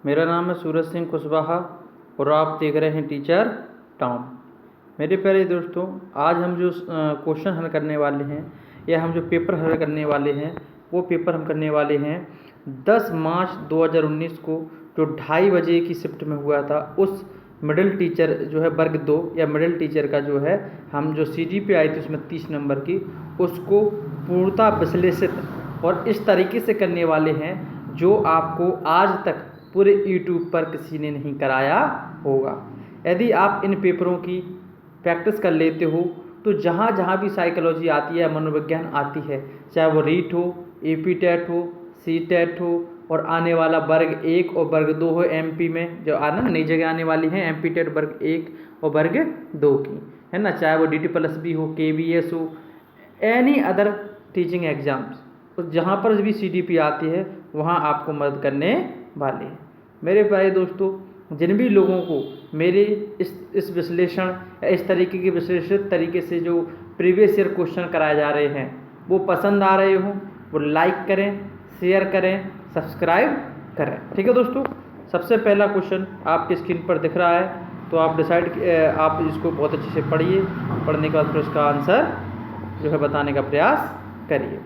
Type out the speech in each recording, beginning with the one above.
मेरा नाम है सूरज सिंह कुशवाहा और आप देख रहे हैं टीचर टाउन। मेरे प्यारे दोस्तों, आज हम जो क्वेश्चन हल करने वाले हैं या हम जो पेपर हल करने वाले हैं वो पेपर हम करने वाले हैं 10 मार्च 2019 को, जो 2:30 बजे की शिफ्ट में हुआ था। उस मिडिल टीचर जो है वर्ग 2 या मिडिल टीचर का जो है हम जो CGP आई थी उसमें 30 नंबर की, उसको पूर्णतः विश्लेषित और इस तरीके से करने वाले हैं जो आपको आज तक पूरे YouTube पर किसी ने नहीं कराया होगा। यदि आप इन पेपरों की प्रैक्टिस कर लेते हो तो जहाँ जहाँ भी साइकोलॉजी आती है, मनोविज्ञान आती है, चाहे वो रीट हो, AP-TET हो, C-TET हो, और आने वाला वर्ग 1 और वर्ग 2 हो MP में, जो आना नई जगह आने वाली है MP-TET वर्ग 1 और वर्ग 2 की, है ना, चाहे वो DT+B हो, KVS हो, एनी अदर टीचिंग एग्जाम्स, तो जहाँ पर भी CDP आती है वहाँ आपको मदद करने वाले हैं। मेरे प्यारे दोस्तों, जिन भी लोगों को मेरे इस विश्लेषण, इस तरीके के विश्लेषित तरीके से जो प्रीवियस ईयर क्वेश्चन कराए जा रहे हैं वो पसंद आ रहे हों, वो लाइक करें, शेयर करें, सब्सक्राइब करें। ठीक है दोस्तों, सबसे पहला क्वेश्चन आपकी स्क्रीन पर दिख रहा है, तो आप आप इसको बहुत अच्छे से पढ़िए। पढ़ने के बाद फिर उसका आंसर जो है बताने का प्रयास करिए।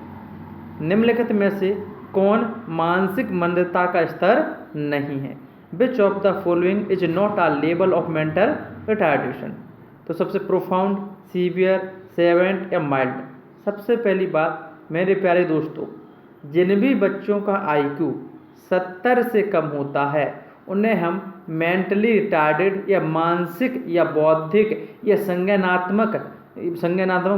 निम्नलिखित में से कौन मानसिक मंदता का स्तर नहीं है? Which of the following is not a level of mental retardation? तो सबसे प्रोफाउंड, सीवियर, सेवेंट या माइल्ड? सबसे पहली बात मेरे प्यारे दोस्तों, जिन भी बच्चों का IQ 70 से कम होता है उन्हें हम मेंटली रिटार्डेड या मानसिक या बौद्धिक या संज्ञानात्मक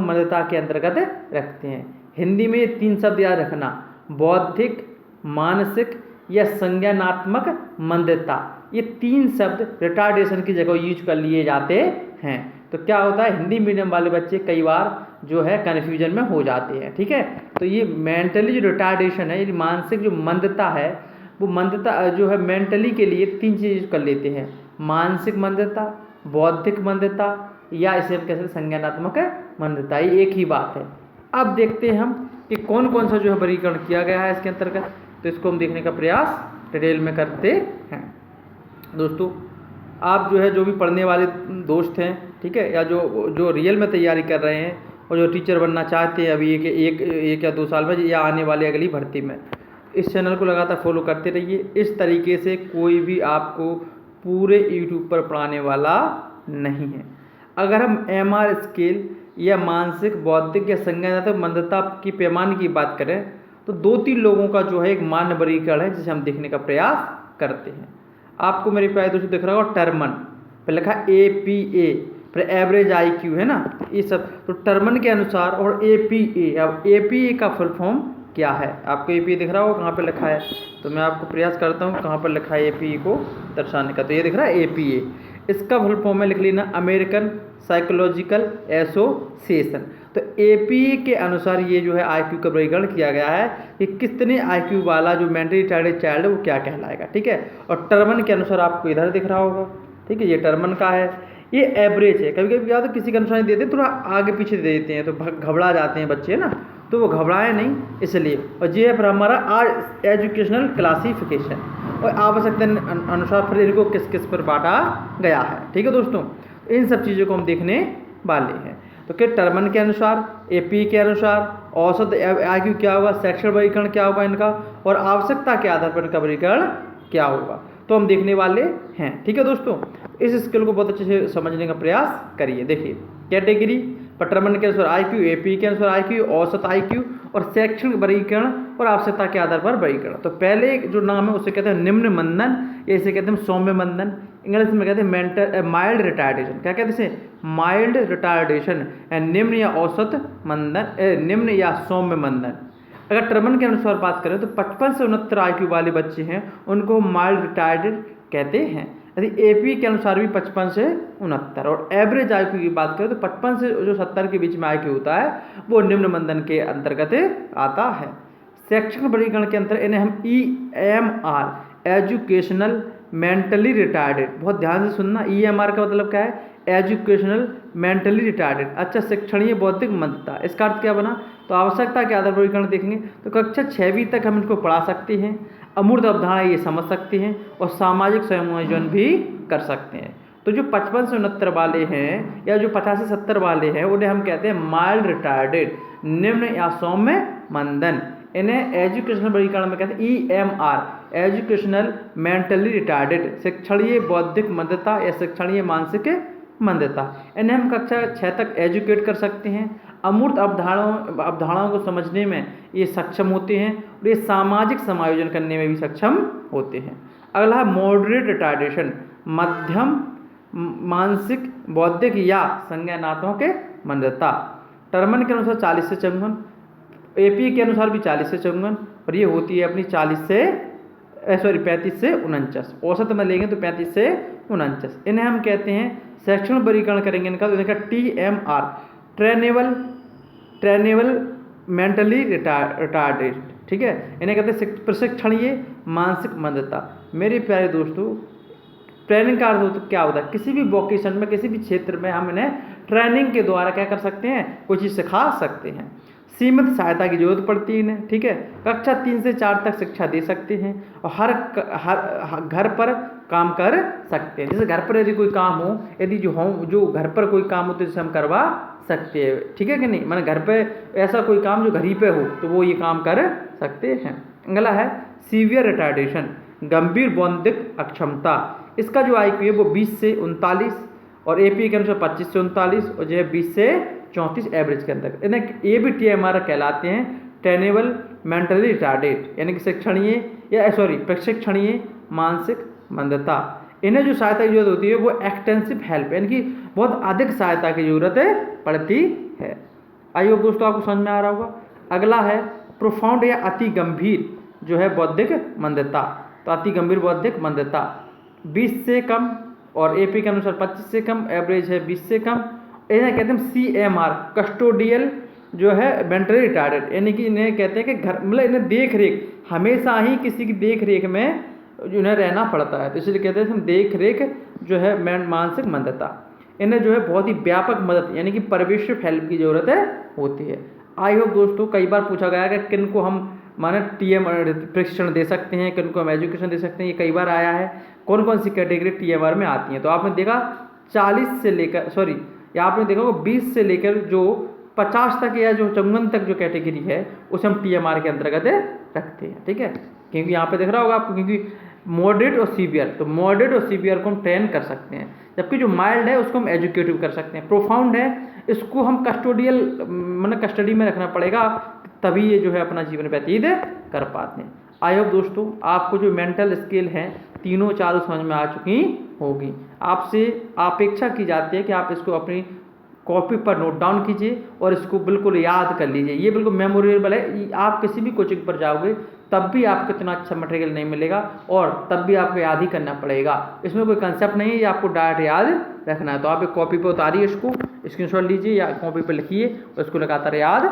मंदता के अंतर्गत रखते हैं। हिंदी में ये 3 शब्द याद रखना, बौद्धिक, मानसिक या संज्ञानात्मक मंदता। ये 3 शब्द रिटार्डेशन की जगह यूज कर लिए जाते हैं। तो क्या होता है, हिंदी मीडियम वाले बच्चे कई बार जो है कन्फ्यूजन में हो जाते हैं। ठीक है, तो ये मेंटली जो रिटार्डेशन है, ये मानसिक जो मंदता है, वो मंदता जो है मेंटली के लिए 3 चीज़ कर लेते हैं, मानसिक मंदता, बौद्धिक मंदता या इसे हम कहते हैं संज्ञानात्मक मंदता। ये एक ही बात है। अब देखते हैं हम कि कौन कौन सा जो है वर्गीकरण किया गया है इसके अंतर्गत, तो इसको हम देखने का प्रयास डिटेल में करते हैं। दोस्तों, आप जो है जो भी पढ़ने वाले दोस्त हैं, ठीक है, या जो रियल में तैयारी कर रहे हैं और जो टीचर बनना चाहते हैं अभी एक या 2 साल में या आने वाली अगली भर्ती में, इस चैनल को लगातार फॉलो करते रहिए। इस तरीके से कोई भी आपको पूरे YouTube पर पढ़ाने वाला नहीं है। अगर हम MR स्केल या मानसिक, बौद्धिक या संज्ञानात्मक मंदता की पैमाने की बात करें तो 2-3 लोगों का जो है एक मान्य वर्गीकरण है जिसे हम देखने का प्रयास करते हैं। आपको मेरे प्यारे दोस्तों दिख रहा होगा टर्मन, पर लिखा APA, पर एवरेज IQ है ना, ये सब। तो टर्मन के अनुसार और APA, अब APA का फुल फॉर्म क्या है? आपको APA दिख रहा होगा कहाँ पर लिखा है, तो मैं आपको प्रयास करता हूँ कहाँ पर लिखा है APA को दर्शाने का। तो ये दिख रहा है APA, इसका फुल फॉर्म में लिख लेना अमेरिकन साइकोलॉजिकल एसोसिएशन। तो APA के अनुसार ये जो है IQ का वर्गीकरण किया गया है कि कितने IQ वाला जो मेंटली रिटार्डेड चाइल्ड है वो क्या कहलाएगा। ठीक है, और टर्मन के अनुसार आपको इधर दिख रहा होगा, ठीक है, ये टर्मन का है, ये एवरेज है। कभी कभी क्या होता है किसी का अनुसार देते हैं, थोड़ा आगे पीछे दे देते हैं तो घबरा जाते हैं बच्चे ना, तो वो घबराए नहीं इसलिए। और ये है फिर हमारा आज एजुकेशनल क्लासिफिकेशन और आवश्यकता अनुसार फिर इनको किस किस पर बांटा गया है। ठीक है दोस्तों, इन सब चीज़ों को हम देखने वाले हैं। तो क्या टर्मन के अनुसार, APA के अनुसार औसत IQ क्या होगा, शैक्षणिक वर्गीकरण क्या होगा इनका, और आवश्यकता के आधार पर इनका वर्गीकरण क्या होगा, तो हम देखने वाले हैं। ठीक है दोस्तों, इस स्किल को बहुत अच्छे से समझने का प्रयास करिए। देखिए, कैटेगरी पर टर्मन के अनुसार IQ, APA के अनुसार IQ, औसत IQ और शैक्षणिक वर्गीकरण और आवश्यकता के आधार पर वर्गीकरण। तो पहले जो नाम है उसे कहते हैं निम्न मंदन, इसे कहते हैं सौम्य मंदन, इंग्लिश में कहते हैं माइल्ड रिटार्डेशन। क्या कहते हैं? माइल्ड रिटार्डेशन, निम्न या औसत मंदन, निम्न या सौम्य मंदन। अगर टर्मन के अनुसार बात करें तो 55 से 69 IQ वाले बच्चे हैं उनको माइल्ड रिटार्डेड कहते हैं। यदि APA के अनुसार भी 55 से 69 और एवरेज IQ की बात करें तो 55 से जो 70 के बीच में IQ होता है वो निम्न मंदन के अंतर्गत आता है। शैक्षणिक वर्गीकरण के अंतर इन्हें हम EMR, एजुकेशनल मेंटली रिटार्डेड, बहुत ध्यान से सुनना, EMR का मतलब क्या है? एजुकेशनल मेंटली रिटार्डेड, अच्छा शिक्षणीय बौद्धिक मंदता। इसका अर्थ क्या बना? तो आवश्यकता के आधार पर वर्गीकरण देखेंगे तो कक्षा 6वीं तक हम इसको पढ़ा सकते हैं। अमूर्त अवधारणा ये समझ सकते हैं और सामाजिक समायोजन भी कर सकते हैं। तो जो 55 से 69 वाले हैं या जो 50 से 70 वाले हैं उन्हें हम कहते हैं माइल्ड रिटार्डेड, निम्न या सौम्य मंदन। इन्हें एजुकेशनल वर्गीकरण में कहते हैं EMR, एजुकेशनल मेंटली रिटार्डेड, शिक्षणीय बौद्धिक मंदता या शिक्षणीय मानसिक मंदता। इन्हें हम कक्षा 6 तक एजुकेट कर सकते हैं। अमूर्त अवधारणाओं को समझने में ये सक्षम होते हैं और ये सामाजिक समायोजन करने में भी सक्षम होते हैं। अगला है मॉडरेट रिटार्डेशन, मध्यम मानसिक बौद्धिक या संज्ञानात्मक मंदता। टर्मन के अनुसार 40 से 54, AP के अनुसार भी 40 से 54, और ये होती है अपनी 35 से 49। औसत में लेंगे तो 35 से 49। इन्हें हम कहते हैं शैक्षणिक वर्गीकरण करेंगे इनका तो इनका TMR, ट्रेनेबल मेंटली रिटार्डेड, ठीक है। इन्हें कहते हैं प्रशिक्षणीय मानसिक मंदता। मेरे प्यारे दोस्तों, ट्रेनिंग का अर्थ क्या होता है? किसी भी वोकेशन में, किसी भी क्षेत्र में हम इन्हें ट्रेनिंग के द्वारा क्या कर सकते हैं, कोई चीज़ सिखा सकते हैं। सीमित सहायता की जरूरत पड़ती है इन्हें, ठीक है। कक्षा 3 से 4 तक शिक्षा दे सकते हैं और हर घर पर काम कर सकते हैं। जैसे घर पर यदि कोई काम हो, यदि जो घर पर कोई काम हो तो जैसे हम करवा सकते हैं, ठीक है कि नहीं। माने घर पे ऐसा कोई काम जो घर ही पे हो तो वो ये काम कर सकते हैं। अगला है सीवियर रिटार्डेशन, गंभीर बौद्धिक अक्षमता। इसका जो IQ है वो 20 से 39 और AP के अनुसार 25 से 39 और जो है 20 से 34 एवरेज के अंदर। इन्हें ये भी TMR कहलाते हैं, ट्रेनेबल मेंटली रिटार्डेड, यानी कि प्रशिक्षणीय मानसिक मंदता। इन्हें जो सहायता की जरूरत होती है वो एक्सटेंसिव हेल्प, यानी कि बहुत अधिक सहायता की जरूरत पड़ती है। आई होप दोस्तों आपको समझ में आ रहा होगा। अगला है प्रोफाउंड या अति गंभीर जो है बौद्धिक मंदता। तो अति गंभीर बौद्धिक मंदता 20 से कम और AP के अनुसार 25 से कम, एवरेज है 20 से कम। इन्हें कहते हैं CMR, कस्टोडियल जो है मेंटली रिटार्डेड, यानी कि इन्हें कहते हैं कि घर मतलब इन्हें देख रेख, हमेशा ही किसी की देख रेख में इन्हें रहना पड़ता है, तो इसलिए कहते हैं हम देख रेख जो है मानसिक मंदता। इन्हें जो है बहुत ही व्यापक मदद यानी कि परवेशिव हेल्प की जरूरत होती है। आई होप दोस्तों कई बार पूछा गया है कि किन को हम माने प्रशिक्षण दे सकते हैं, किन को हम एजुकेशन दे सकते हैं, ये कई बार आया है। कौन कौन सी कैटेगरी TMR में आती हैं? तो आपने देखा 40 से लेकर या आपने देखा होगा 20 से लेकर जो 50 तक या जो 54 तक जो कैटेगरी है उसे हम TMR के अंतर्गत रखते हैं, ठीक है। क्योंकि यहाँ पे दिख रहा होगा आपको, क्योंकि मॉडरेट और सीवियर, तो मॉडरेट और सीवियर को हम ट्रेन कर सकते हैं, जबकि जो माइल्ड है उसको हम एजुकेटिव कर सकते हैं। प्रोफाउंड है इसको हम कस्टोडियल मतलब कस्टडी में रखना पड़ेगा, तभी ये जो है अपना जीवन व्यतीत कर पाते हैं। आई होप दोस्तों आपको जो मेंटल स्किल हैं तीनों चारों समझ में आ चुकी होगी। आपसे अपेक्षा की जाती है कि आप इसको अपनी कॉपी पर नोट डाउन कीजिए और इसको बिल्कुल याद कर लीजिए। ये बिल्कुल मेमोरेबल है, आप किसी भी कोचिंग पर जाओगे तब भी आपको इतना अच्छा मटेरियल नहीं मिलेगा और तब भी आपको याद ही करना पड़ेगा। इसमें कोई कंसेप्ट नहीं है, ये आपको डायरेक्ट याद रखना है। तो आप एक कॉपी पर उतारिए, इसको स्क्रीनशॉट लीजिए या कॉपी पर लिखिए और इसको लगातार याद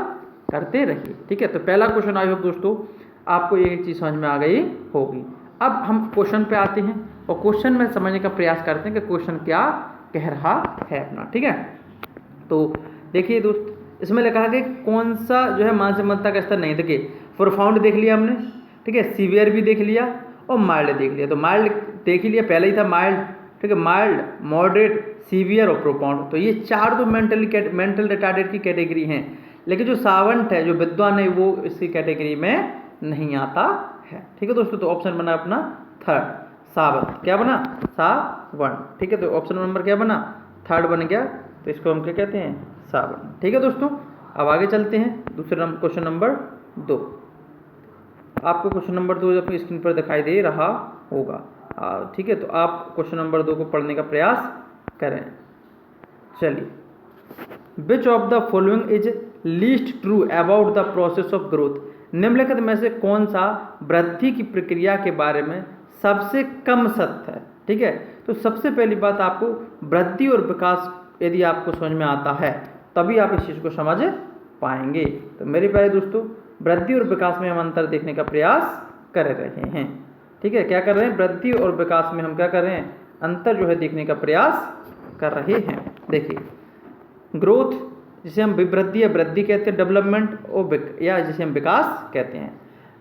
करते रहिए, ठीक है। तो पहला क्वेश्चन आई होप दोस्तों आपको एक चीज़ समझ में आ गई होगी। अब हम क्वेश्चन पे आते हैं और क्वेश्चन में समझने का प्रयास करते हैं कि क्वेश्चन क्या कह रहा है अपना, ठीक है। तो देखिए दोस्त, इसमें लिखा है कि कौन सा जो है मानसिक मंदता का स्तर नहीं। देखिए प्रोफाउंड देख लिया हमने, ठीक है, सीवियर भी देख लिया और माइल्ड देख लिया। तो माइल्ड देख ही लिया, पहले ही था माइल्ड, ठीक है। माइल्ड, मॉडरेट, सीवियर और प्रोफाउंड, तो ये चार तो मेंटल रिटार्डेड की कैटेगरी हैं। लेकिन जो सावंत है, जो विद्वान है, वो इसी कैटेगरी में नहीं आता है, ठीक है दोस्तों। तो ऑप्शन बना अपना थर्ड, सावंत। क्या बना? सावंत, ठीक है। तो ऑप्शन नंबर क्या बना? थर्ड बन गया। तो इसको हम क्या कहते हैं? सावंत, ठीक है दोस्तों। अब आगे चलते हैं दूसरे क्वेश्चन नंबर 2। आपको क्वेश्चन नंबर 2 अपनी स्क्रीन पर दिखाई दे रहा होगा, ठीक है। तो आप क्वेश्चन नंबर 2 को पढ़ने का प्रयास करें। चलिए, which of the following is least true about the process of growth. निम्नलिखित में से कौन सा वृद्धि की प्रक्रिया के बारे में सबसे कम सत्य है, ठीक है। तो सबसे पहली बात, आपको वृद्धि और विकास यदि आपको समझ में आता है तभी आप इस चीज़ को समझ पाएंगे। तो मेरे प्यारे दोस्तों, वृद्धि और विकास में हम अंतर देखने का प्रयास कर रहे हैं, ठीक है। क्या कर रहे हैं? वृद्धि और विकास में हम क्या कर रहे हैं? अंतर जो है देखने का प्रयास कर रहे हैं। देखिए, ग्रोथ जिसे हम वृद्धि या वृद्धि कहते हैं, डेवलपमेंट और या जिसे हम विकास कहते हैं।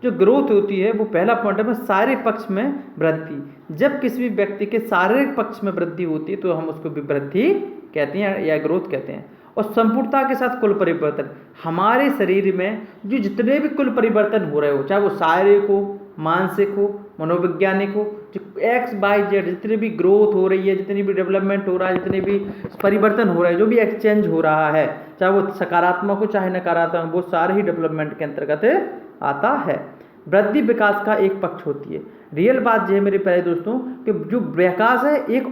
जो ग्रोथ होती है वो पहला पॉइंट है शारीरिक पक्ष में वृद्धि। जब किसी भी व्यक्ति के शारीरिक पक्ष में वृद्धि होती है तो हम उसको भी वृद्धि कहते हैं या ग्रोथ कहते हैं। और संपूर्णता के साथ कुल परिवर्तन, हमारे शरीर में जो जितने भी कुल परिवर्तन हो रहे हो, चाहे वो शारीरिक हो, मानसिक हो, मनोवैज्ञानिक हो, जो XYZ जितनी भी ग्रोथ हो रही है, जितनी भी डेवलपमेंट हो रहा है, जितने भी परिवर्तन हो रहा है, जो भी एक्सचेंज हो रहा है, चाहे वो सकारात्मक हो चाहे नकारात्मक, वो सारे ही डेवलपमेंट के अंतर्गत आता है। वृद्धि विकास का एक पक्ष होती है। रियल बात यह है मेरे प्यारे दोस्तों कि जो विकास है एक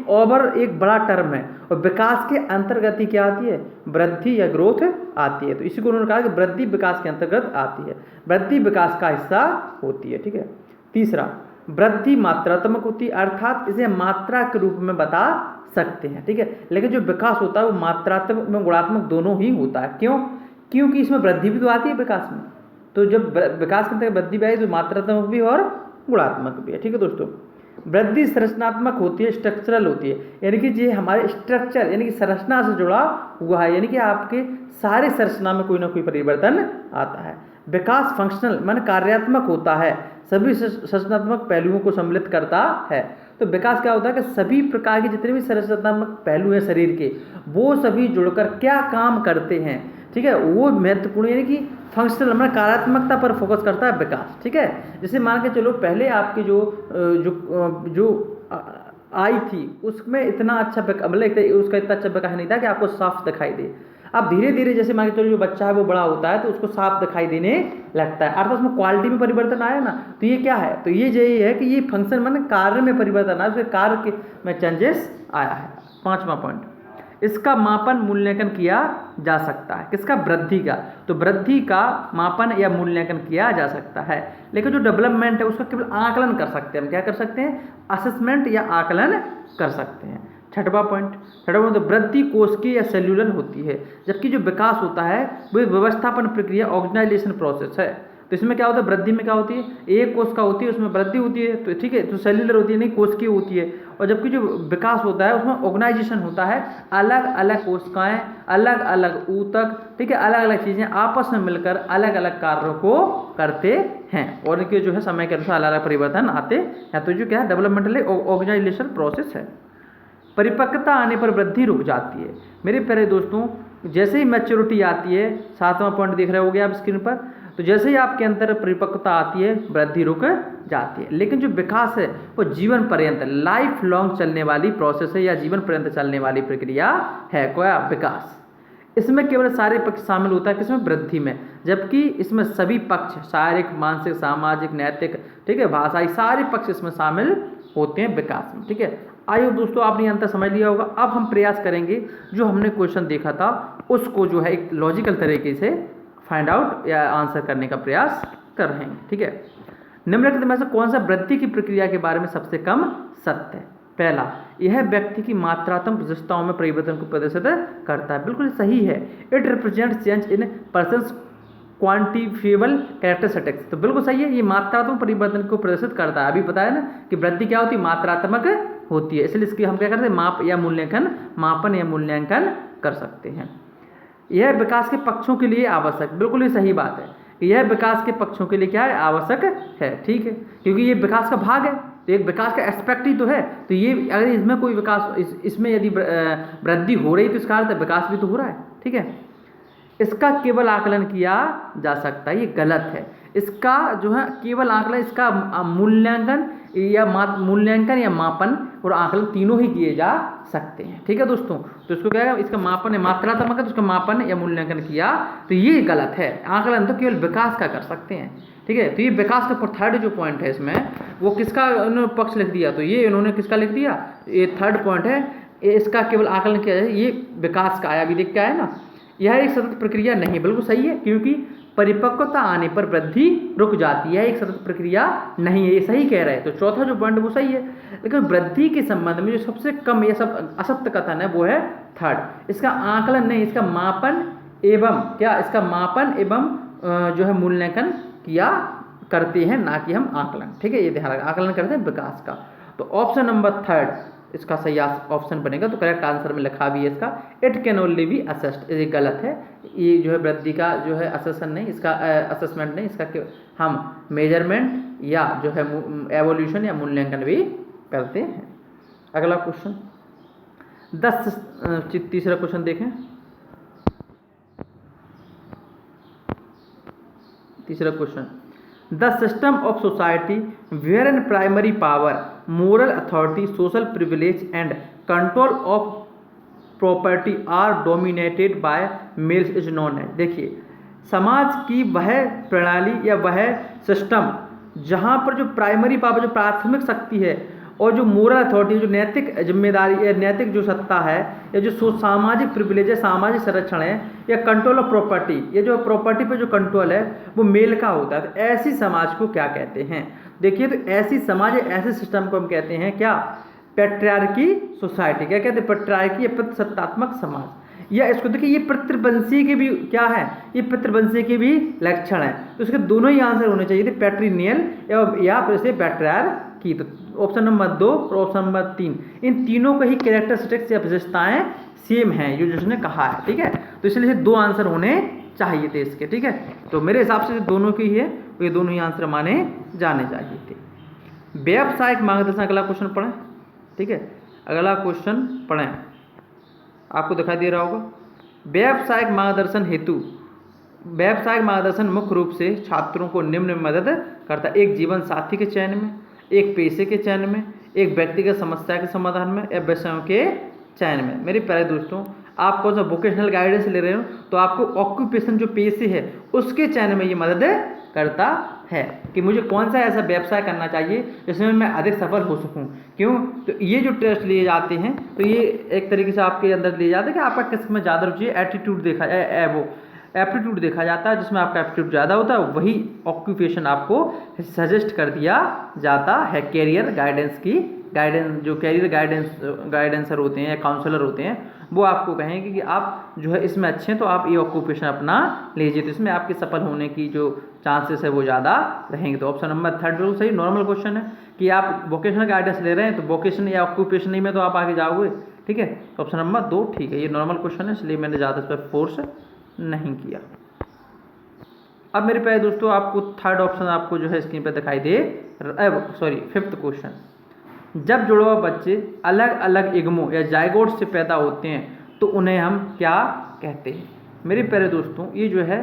बड़ा टर्म है और विकास के अंतर्गत ही क्या आती है, वृद्धि या ग्रोथ आती है। तो इसी को उन्होंने कहा कि वृद्धि विकास के अंतर्गत आती है, वृद्धि विकास का हिस्सा होती है। ठीक है। तीसरा, वृद्धि मात्रात्मक होती है, अर्थात इसे मात्रा के रूप में बता सकते हैं। ठीक है। लेकिन जो विकास होता है वो मात्रात्मक में गुणात्मक दोनों ही होता है। क्यों? क्योंकि इसमें वृद्धि भी तो आती है विकास में। तो जब विकास के अंतर्गत वृद्धि भी आई तो मात्रात्मक भी और गुणात्मक भी है। ठीक है दोस्तों। वृद्धि संरचनात्मक होती है, स्ट्रक्चरल होती है, यानी कि ये हमारे स्ट्रक्चर यानी कि संरचना से जुड़ा हुआ है, यानी कि आपके सारे संरचना में कोई ना कोई परिवर्तन आता है। विकास फंक्शनल माने कार्यात्मक होता है, सभी संरचनात्मक पहलुओं को सम्मिलित करता है। तो विकास क्या होता है कि सभी प्रकार के जितने भी संरचनात्मक पहलू हैं शरीर के, वो सभी जुड़कर क्या काम करते हैं, ठीक है, वो महत्वपूर्ण यानी कि फंक्शनल मतलब कार्यात्मकता पर फोकस करता है विकास। ठीक है। जैसे मान के चलो पहले आपकी जो आई थी उसमें इतना अच्छा मतलब उसका इतना अच्छा विकास नहीं था कि आपको साफ दिखाई दे। अब धीरे धीरे जैसे मान के चलो जो बच्चा है वो बड़ा होता है तो उसको साफ दिखाई देने लगता है, अर्थात उसमें क्वालिटी में परिवर्तन आया ना। तो ये क्या है, तो ये यही है कि ये फंक्शन माने कार्य में परिवर्तन आया, उसके कार्य में चेंजेस आया है। पांचवा पॉइंट, इसका मापन मूल्यांकन किया जा सकता है। किसका? वृद्धि का। तो वृद्धि का मापन या मूल्यांकन किया जा सकता है, लेकिन जो डेवलपमेंट है उसका केवल आकलन कर सकते हैं। हम क्या कर सकते हैं? असेसमेंट या आकलन कर सकते हैं। छठवां पॉइंट, तो वृद्धि कोशिकीय या सेल्यूलर होती है, जबकि जो विकास होता है वो एक व्यवस्थापन प्रक्रिया ऑर्गेनाइजेशन प्रोसेस है। तो इसमें क्या होता है, वृद्धि में क्या होती है, एक कोश का होती है उसमें वृद्धि होती है, तो ठीक है, तो सेल्यूलर होती है नहीं कोशिकीय होती है। और जबकि जो विकास होता है उसमें ऑर्गेनाइजेशन होता है, अलग अलग कोशिकाएं, अलग अलग ऊतक, ठीक है, अलग अलग चीज़ें आपस में मिलकर अलग अलग कार्यों को करते हैं और इनके जो है समय के अनुसार अलग अलग परिवर्तन आते हैं। तो जो क्या है, डेवलपमेंटल ऑर्गेनाइजेशन प्रोसेस है। परिपक्वता आने पर वृद्धि रुक जाती है। मेरे प्यारे दोस्तों, जैसे ही मैच्योरिटी आती है, सातवां पॉइंट देख रहे होगे आप स्क्रीन पर, तो जैसे ही आपके अंदर परिपक्वता आती है वृद्धि रुक जाती है। लेकिन जो विकास है वो जीवन पर्यंत लाइफ लॉन्ग चलने वाली प्रोसेस है या जीवन पर्यंत चलने वाली प्रक्रिया है। क्या? विकास। इसमें केवल शारीरिक पक्ष शामिल होता है, किसमें? वृद्धि में, जबकि इसमें सभी पक्ष शारीरिक, मानसिक, सामाजिक, नैतिक, ठीक है, भाषाई, सारे पक्ष इसमें शामिल होते हैं विकास में। ठीक है। आइए दोस्तों, आपने अंतर समझ लिया होगा। अब हम प्रयास करेंगे जो हमने क्वेश्चन देखा था उसको जो है एक लॉजिकल तरीके से फाइंड आउट या आंसर करने का प्रयास कर रहे हैं। ठीक है। निम्नलिखित में से कौन सा वृद्धि की प्रक्रिया के बारे में सबसे कम सत्य है? पहला, यह व्यक्ति की मात्रात्मक विशेषताओं में परिवर्तन को प्रदर्शित करता है। बिल्कुल सही है। It represent change in persons quantifiable characteristics. तो बिल्कुल सही है, ये मात्रात्मक परिवर्तन को प्रदर्शित करता है। अभी बताया ना कि वृद्धि क्या होती है, मात्रात्मक होती है, इसलिए इसकी हम क्या करते हैं, मापन या मूल्यांकन कर सकते हैं। यह विकास के पक्षों के लिए आवश्यक, बिल्कुल ही सही बात है, यह विकास के पक्षों के लिए क्या है, आवश्यक है। ठीक है, क्योंकि ये विकास का भाग है, तो एक विकास का एस्पेक्ट ही तो है। तो ये अगर इसमें कोई विकास, इसमें यदि वृद्धि हो रही तो इसका अर्थ विकास भी तो हो रहा है। ठीक है। इसका केवल आकलन किया जा सकता है, ये गलत है। इसका जो है केवल आकलन, इसका मूल्यांकन या मापन और आकलन तीनों ही किए जा सकते हैं। ठीक है दोस्तों। तो इसको क्या है, इसका मापन है, मात्रात्मक है तो उसका मापन या मूल्यांकन किया तो ये गलत है। आकलन तो केवल विकास का कर सकते हैं। ठीक है। तो ये विकास का थर्ड जो पॉइंट है इसमें, वो किसका उन्होंने पक्ष लिख दिया, तो ये इन्होंने किसका लिख दिया, ये थर्ड पॉइंट है, इसका केवल आकलन किया जाए, ये विकास का आया। अभी देख के आया ना, यह एक सतत प्रक्रिया नहीं, बिल्कुल सही है, क्योंकि परिपक्वता आने पर वृद्धि रुक जाती है, एक सतत प्रक्रिया नहीं है, ये सही कह रहे हैं। तो चौथा जो पॉइंट वो सही है, लेकिन वृद्धि के संबंध में जो सबसे कम ये सब असत्य कथन है वो है थर्ड। इसका आकलन नहीं, इसका मापन एवं क्या, इसका मापन एवं जो है मूल्यांकन किया करते हैं, ना कि हम आकलन। ठीक है, ये ध्यान रखना, आकलन करते हैं विकास का। तो ऑप्शन नंबर थर्ड इसका सही ऑप्शन बनेगा। तो करेक्ट आंसर में लिखा भी है इसका it can only B assessed, ये गलत है। ये जो है वृद्धि का जो है असेसन नहीं, इसका असेसमेंट नहीं, इसका हम मेजरमेंट या जो है एवोल्यूशन या मूल्यांकन भी करते हैं। अगला क्वेश्चन तीसरा क्वेश्चन देखें। तीसरा question the system of society where an primary power, moral authority, social privilege and control of property are dominated by males is known है। देखिए, समाज की वह प्रणाली या वह सिस्टम जहाँ पर जो प्राइमरी पावर, जो प्राथमिक शक्ति है, और जो मोरल अथॉरिटी, जो नैतिक जिम्मेदारी या नैतिक जो सत्ता है, या जो सामाजिक प्रिविलेज है, सामाजिक संरक्षण है, या कंट्रोल ऑफ प्रॉपर्टी, ये जो प्रॉपर्टी पे जो कंट्रोल है वो मेल का होता है। तो ऐसी समाज को क्या कहते हैं? देखिए, तो ऐसी समाज, ऐसे सिस्टम को हम कहते हैं क्या? Patriarchy society. क्या कहते हैं? पैट्रियार्की या पितृसत्तात्मक समाज। या इसको देखिए, ये पितृवंशीय के भी क्या है? ये पितृवंशीय के भी लक्षण है। तो इसके दोनों ही आंसर होने चाहिए थे, पैट्रिनियल या फिर से पैट्रियार्की। तो ऑप्शन नंबर 2 और ऑप्शन नंबर 3, इन तीनों को ही कैरेक्टरिस्टिक्स या विशेषताएं सेम हैं, जो जिसने कहा है। ठीक है, तो इसलिए 2 आंसर होने चाहिए थे इसके। ठीक है, तो मेरे हिसाब से दोनों की ही है, तो ये दोनों ही आंसर माने जाने चाहिए थे। व्यावसायिक मार्गदर्शन, अगला क्वेश्चन पढ़ें। ठीक है, अगला क्वेश्चन पढ़ें, आपको दिखाई दे रहा होगा। व्यावसायिक मार्गदर्शन हेतु, व्यावसायिक मार्गदर्शन मुख्य रूप से छात्रों को निम्न में मदद करता है: एक जीवन साथी के चयन में, एक पेशे के चयन में, एक व्यक्तिगत समस्या के समाधान में, या विषयों के चयन में। मेरे प्यारे दोस्तों, आप कौन सा वोकेशनल गाइडेंस ले रहे हो तो आपको ऑक्यूपेशन, जो पेशे है, उसके चयन में ये मदद करता है कि मुझे कौन सा ऐसा व्यवसाय करना चाहिए जिसमें मैं अधिक सफल हो सकूं। क्यों? तो ये जो टेस्ट लिए जाते हैं, तो ये एक तरीके से आपके अंदर लिए जाते हैं कि आपका किस में ज़्यादा रुचि है। एटीट्यूड देखा वो एप्टीट्यूड देखा जाता है, जिसमें आपका एप्टीट्यूड ज़्यादा होता है, वही ऑक्यूपेशन आपको सजेस्ट कर दिया जाता है। कैरियर गाइडेंस की जो कैरियर गाइडेंसर होते हैं या काउंसलर होते हैं, वो आपको कहेंगे कि आप जो है इसमें अच्छे हैं, तो आप ये ऑक्यूपेशन अपना लीजिए, तो इसमें आपके सफल होने की जो चांसेस है वो ज़्यादा रहेंगे। तो ऑप्शन नंबर 3 बिल्कुल सही। नॉर्मल क्वेश्चन है कि आप वोकेशनल गाइडेंस ले रहे हैं, तो वोकेशन या ऑक्यूपेशन नहीं में तो आप आगे जाओगे। ठीक है, तो ऑप्शन नंबर 2 ठीक है। ये नॉर्मल क्वेश्चन है, इसलिए मैंने ज़्यादा इस पर फोर्स नहीं किया। अब मेरे प्यारे दोस्तों, आपको थर्ड ऑप्शन आपको जो है स्क्रीन पर दिखाई दे, सॉरी 5th क्वेश्चन। जब जुड़वा बच्चे अलग अलग इग्मो या जाइगोट से पैदा होते हैं तो उन्हें हम क्या कहते हैं? मेरे प्यारे दोस्तों, ये जो है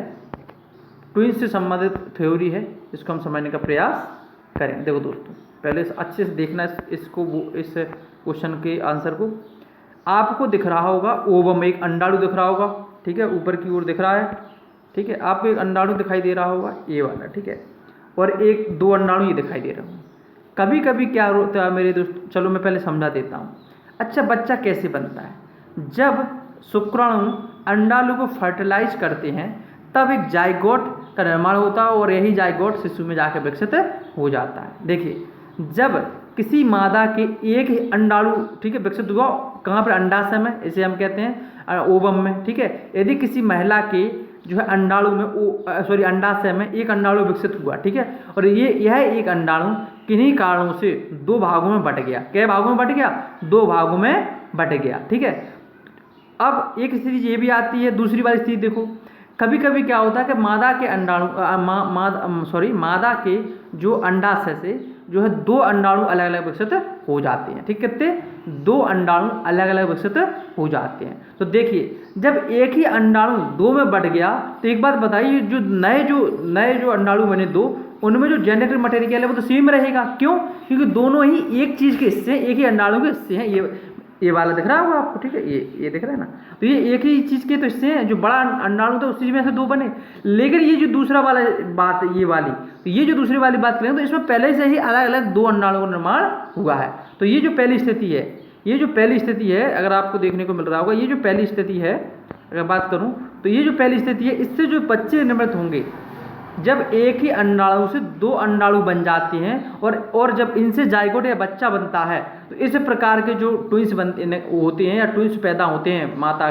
ट्विंस से संबंधित थ्योरी है, इसको हम समझने का प्रयास करें। देखो दोस्तों, पहले अच्छे से देखना इसको, इस क्वेश्चन के आंसर को। आपको दिख रहा होगा ओवम, एक अंडाणु दिख रहा होगा। ठीक है, ऊपर की ओर दिख रहा है। ठीक है, आपको एक अंडाणु दिखाई दे रहा होगा, ये वाला। ठीक है, और 2 अंडाणु ये दिखाई दे रहे होंगे। कभी कभी क्या होता है मेरे दोस्त, चलो मैं पहले समझा देता हूँ। अच्छा, बच्चा कैसे बनता है? जब शुक्राणु अंडाणु को फर्टिलाइज करते हैं, तब एक जाइगोट का निर्माण होता है, और यही जाइगोट शिशु में जाकर विकसित हो जाता है। देखिए, जब किसी मादा के एक ही अंडाणु, ठीक है, विकसित हुआ, कहाँ पर? अंडाशय में, इसे हम कहते हैं ओवम में। ठीक है, यदि किसी महिला के जो है अंडाणु में अंडाशय में एक अंडाणु विकसित हुआ, ठीक है, और यह एक अंडाणु किन्हीं कारणों से 2 भागों में बट गया। क्या भागों में बट गया? 2 भागों में बट गया। ठीक है, अब एक स्थिति ये भी आती है, दूसरी वाली स्थिति देखो। कभी कभी क्या होता है कि मादा के अंडाणु मादा के जो अंडाशय से जो है 2 अंडाणु अलग अलग विकसित हो जाते हैं। ठीक, कितने? 2 अंडाणु अलग अलग विकसित हो जाते हैं। तो देखिए, जब एक ही अंडाणु 2 में बट गया, तो एक बात बताइए, जो नए जो अंडाणु बने 2, उनमें जो जेनेटिक मटेरियल है वो तो सेम रहेगा। क्यों? क्योंकि दोनों ही एक चीज़ के हिस्से हैं, एक ही अंडाणु के हिस्से हैं। ये वाला दिख रहा होगा आपको। ठीक है, ये दिख रहा है ना? तो ये एक ही चीज़ के तो हिस्से हैं। जो बड़ा अंडाणु था उसी में से 2 बने। लेकिन ये जो दूसरा वाला बात, ये वाली, तो ये जो दूसरी वाली बात करें तो इसमें पहले से ही अलग अलग 2 अंडाणु का निर्माण हुआ है। तो ये जो पहली स्थिति है, अगर आपको देखने को मिल रहा होगा, ये जो पहली स्थिति है, अगर बात करूँ तो ये जो पहली स्थिति है, इससे जो बच्चे निर्मित होंगे, जब एक ही अंडाणु से 2 अंडाणु बन जाते हैं, और जब इनसे जाइगोट या बच्चा बनता है, तो इस प्रकार के जो ट्विंस बनते होते हैं या ट्विंस पैदा होते हैं माता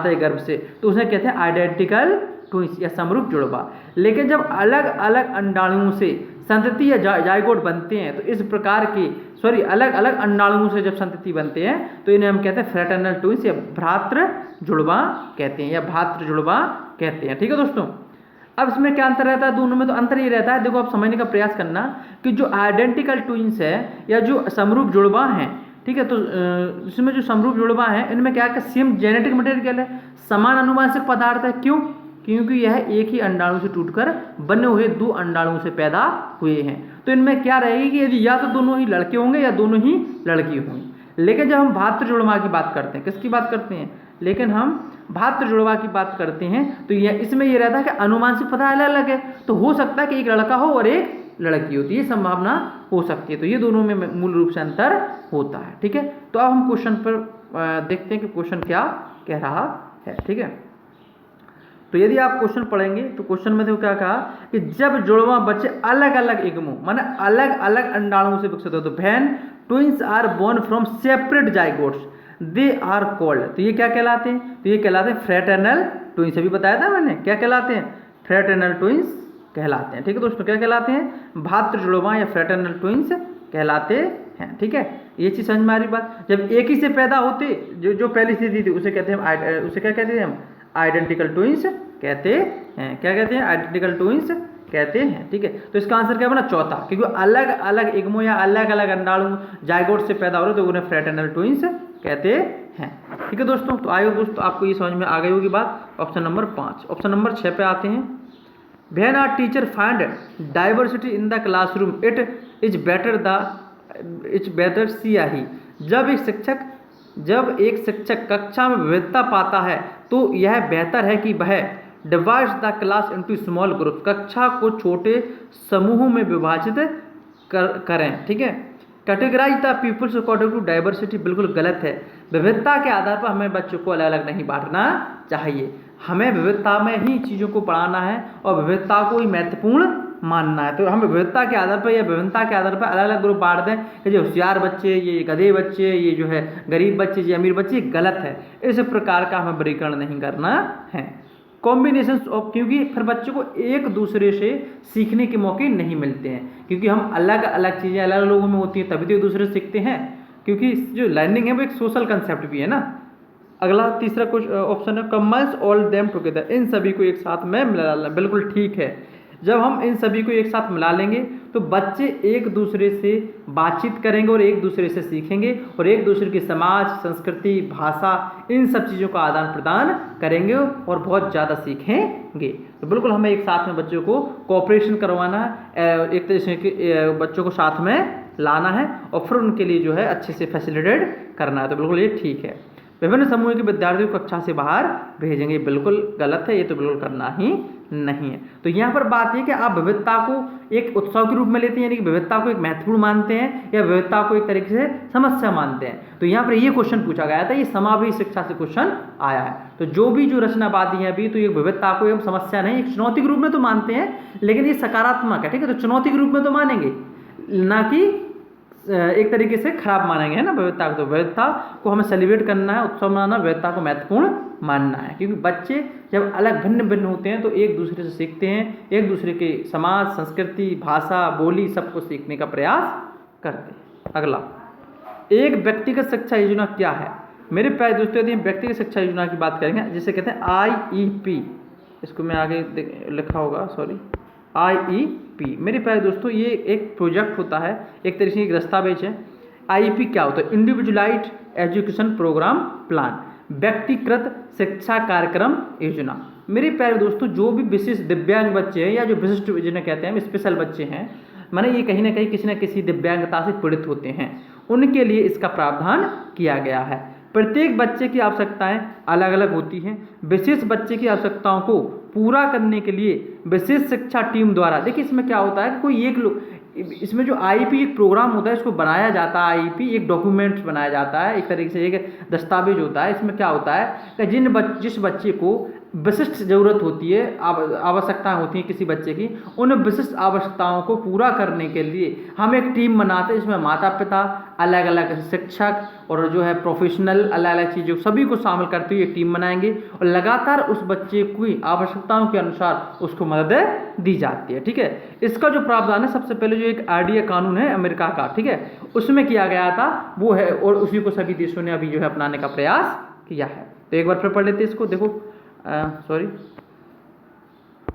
के गर्भ से, तो उसे कहते हैं आइडेंटिकल ट्विंस या समरूप जुड़वा। लेकिन जब अलग अलग अंडाणुओं से संतति या जाइगोट बनते हैं तो इस प्रकार के अलग अलग अंडाणुओं से जब संतति बनते हैं तो इन्हें हम कहते हैं फ्रेटर्नल ट्विंस या भ्रातृ जुड़वा कहते हैं या भातृ जुड़वा कहते हैं। ठीक है दोस्तों, अब इसमें क्या अंतर रहता है दोनों में? तो अंतर ये रहता है, देखो आप समझने का प्रयास करना कि जो आइडेंटिकल ट्विंस है या जो समरूप जुड़वा हैं, ठीक है, तो इसमें जो समरूप जुड़वा है इनमें क्या है, सेम जेनेटिक मटेरियल है, समान अनुवांशिक पदार्थ है। क्यों? क्योंकि यह एक ही अंडाणु से टूटकर बने हुए दो अंडाणुओं से पैदा हुए हैं। तो इनमें क्या रहेगी कि यदि या तो दोनों ही लड़के होंगे या दोनों ही लड़की होंगी। लेकिन जब हम भातृ जुड़वा की बात करते हैं, किसकी बात करते हैं? लेकिन हम भातृ जुड़वा की बात करते हैं तो यह इसमें यह रहता है कि अनुवांशिक पदार्थ अलग अलग है, तो हो सकता है कि एक लड़का हो और एक लड़की होती है, ये संभावना हो सकती है। तो ये दोनों में मूल रूप से अंतर होता है। ठीक है, तो अब हम क्वेश्चन पर देखते हैं कि क्वेश्चन क्या कह रहा है। ठीक है, तो यदि आप क्वेश्चन पढ़ेंगे तो क्वेश्चन में देखो क्या कहा कि जब जुड़वा बच्चे अलग अलग इग्मो माने अलग अलग अंडाणुओं से विकसित हो तो when twins are born from separate zygotes they are called, तो ये क्या कहलाते हैं? तो ये कहलाते हैं फ्रेटर्नल ट्विंस। अभी बताया था मैंने, क्या कहलाते हैं? फ्रेटर्नल ट्विंस कहलाते हैं। ठीक है दोस्तों, क्या कहलाते हैं? भातृ जुड़वा या फ्रेटर्नल ट्विंस कहलाते हैं। ठीक है, ये चीज समझ में आ रही बात। जब एक ही से पैदा होते जो पहली स्थिति थी उसे कहते हैं, उसे क्या कहते हैं हम? आइडेंटिकल ट्विंस कहते हैं। क्या कहते हैं? आइडेंटिकल ट्विंस कहते हैं। ठीक है, तो इसका आंसर क्या बना? चौथा, क्योंकि अलग अलग इग्मो या अलग अलग अंडाणु जाइगोट से पैदा हो रहे तो उन्हें फ्रेटर्नल ट्विंस कहते हैं। ठीक है दोस्तों, तो आइए दोस्तों आपको ये समझ में आ गई होगी बात। Option number 5। ऑप्शन नंबर 6 पे आते हैं। When are teacher find diversity in the classroom it is better सियाही, जब एक शिक्षक कक्षा में विविधता पाता है तो यह बेहतर है कि वह divides the class into small group, कक्षा को छोटे समूहों में विभाजित करें। ठीक है, categorize the peoples according to diversity बिल्कुल गलत है। विविधता के आधार पर हमें बच्चों को अलग अलग नहीं बांटना चाहिए, हमें विविधता में ही चीज़ों को पढ़ाना है और विविधता को ही महत्वपूर्ण मानना है। तो हम विविधता के आधार पर या विभिन्नता के आधार पर अलग अलग ग्रुप बांट दें कि जो होशियार बच्चे, ये गधे बच्चे, ये जो है गरीब बच्चे, ये अमीर बच्चे, गलत है। इस प्रकार का हमें वर्गीकरण नहीं करना है। कॉम्बिनेशन ऑफ, क्योंकि फिर बच्चों को एक दूसरे से सीखने के मौके नहीं मिलते हैं, क्योंकि हम अलग अलग चीज़ें अलग अलग लोगों में होती हैं तभी तो एक दूसरे से सीखते हैं, क्योंकि जो लर्निंग है वो एक सोशल कंसेप्ट भी है ना। अगला तीसरा कुछ ऑप्शन है कंबाइंस ऑल देम टुगेदर, इन सभी को एक साथ में मिला डालना। बिल्कुल ठीक है, जब हम इन सभी को एक साथ मिला लेंगे तो बच्चे एक दूसरे से बातचीत करेंगे और एक दूसरे से सीखेंगे और एक दूसरे की समाज, संस्कृति, भाषा, इन सब चीज़ों का आदान प्रदान करेंगे और बहुत ज़्यादा सीखेंगे। तो बिल्कुल हमें एक साथ में बच्चों को कोऑपरेशन करवाना है, एक तरह से बच्चों को साथ में लाना है और फिर उनके लिए जो है अच्छे से फैसिलिटेट करना है। तो बिल्कुल ये ठीक है। विभिन्न समूह के विद्यार्थियों को कक्षा से बाहर भेजेंगे, बिल्कुल गलत है, ये तो बिल्कुल करना ही नहीं है। तो यहाँ पर बात है कि आप विविधता को एक उत्सव के रूप में लेते हैं, यानी कि विविधता को एक महत्वपूर्ण मानते हैं या विविधता को एक तरीके से समस्या मानते हैं। तो यहाँ पर ये क्वेश्चन पूछा गया था, ये समावेशी शिक्षा से क्वेश्चन आया है। तो जो भी जो रचनावादी है अभी, तो ये विविधता को हम समस्या नहीं, एक चुनौती के रूप में तो मानते हैं, लेकिन ये सकारात्मक है। ठीक है, तो चुनौती के रूप में तो मानेंगे, ना कि एक तरीके से खराब मानेंगे, है ना विविधता को। तो विविधता को हमें सेलिब्रेट करना है, उत्सव मनाना, विविधता को महत्वपूर्ण मानना है, क्योंकि बच्चे जब अलग भिन्न भिन्न होते हैं तो एक दूसरे से सीखते हैं, एक दूसरे के समाज, संस्कृति, भाषा, बोली सबको सीखने का प्रयास करते हैं। अगला, एक व्यक्तिगत शिक्षा योजना क्या है? मेरे प्यारे दोस्तों, यदि हम व्यक्तिगत शिक्षा योजना की बात करेंगे जिसे कहते हैं IEP, इसको मैं आगे लिखा होगा, सॉरी, IEP। मेरे प्यारे दोस्तों, ये एक प्रोजेक्ट होता है, एक तरीके से एक दस्तावेज है। IEP क्या होता है? इंडिविजुअलाइज्ड एजुकेशन प्रोग्राम प्लान, व्यक्तिगत शिक्षा कार्यक्रम योजना। मेरे प्यारे दोस्तों, जो भी विशिष्ट दिव्यांग बच्चे हैं या जो विशिष्ट जिन्हें कहते हैं हम स्पेशल बच्चे हैं, माने ये कहीं ना कहीं किसी न किसी दिव्यांगता से पीड़ित होते हैं, उनके लिए इसका प्रावधान किया गया है। प्रत्येक बच्चे की आवश्यकताएं अलग अलग होती हैं। विशेष बच्चे की आवश्यकताओं को पूरा करने के लिए विशेष शिक्षा टीम द्वारा, देखिए इसमें क्या होता है कि कोई एक लोग, इसमें जो IEP एक प्रोग्राम होता है, इसको बनाया जाता है, IEP एक डॉक्यूमेंट बनाया जाता है, एक तरीके से एक दस्तावेज होता है। इसमें क्या होता है कि जिस बच्चे को विशिष्ट ज़रूरत होती है, आवश्यकताएं होती हैं किसी बच्चे की, उन विशिष्ट आवश्यकताओं को पूरा करने के लिए हम एक टीम बनाते हैं जिसमें माता पिता, अलग अलग शिक्षक और जो है प्रोफेशनल, अलग अलग चीज़ों सभी को शामिल करते हुए टीम बनाएंगे और लगातार उस बच्चे की आवश्यकताओं के अनुसार उसको मदद दी जाती है। ठीक है, इसका जो प्रावधान है, सबसे पहले जो एक RDA कानून है अमेरिका का, ठीक है, उसमें किया गया था वो है, और उसी को सभी देशों ने अभी जो है अपनाने का प्रयास किया है। तो एक बार फिर पढ़ लेते हैं इसको। देखो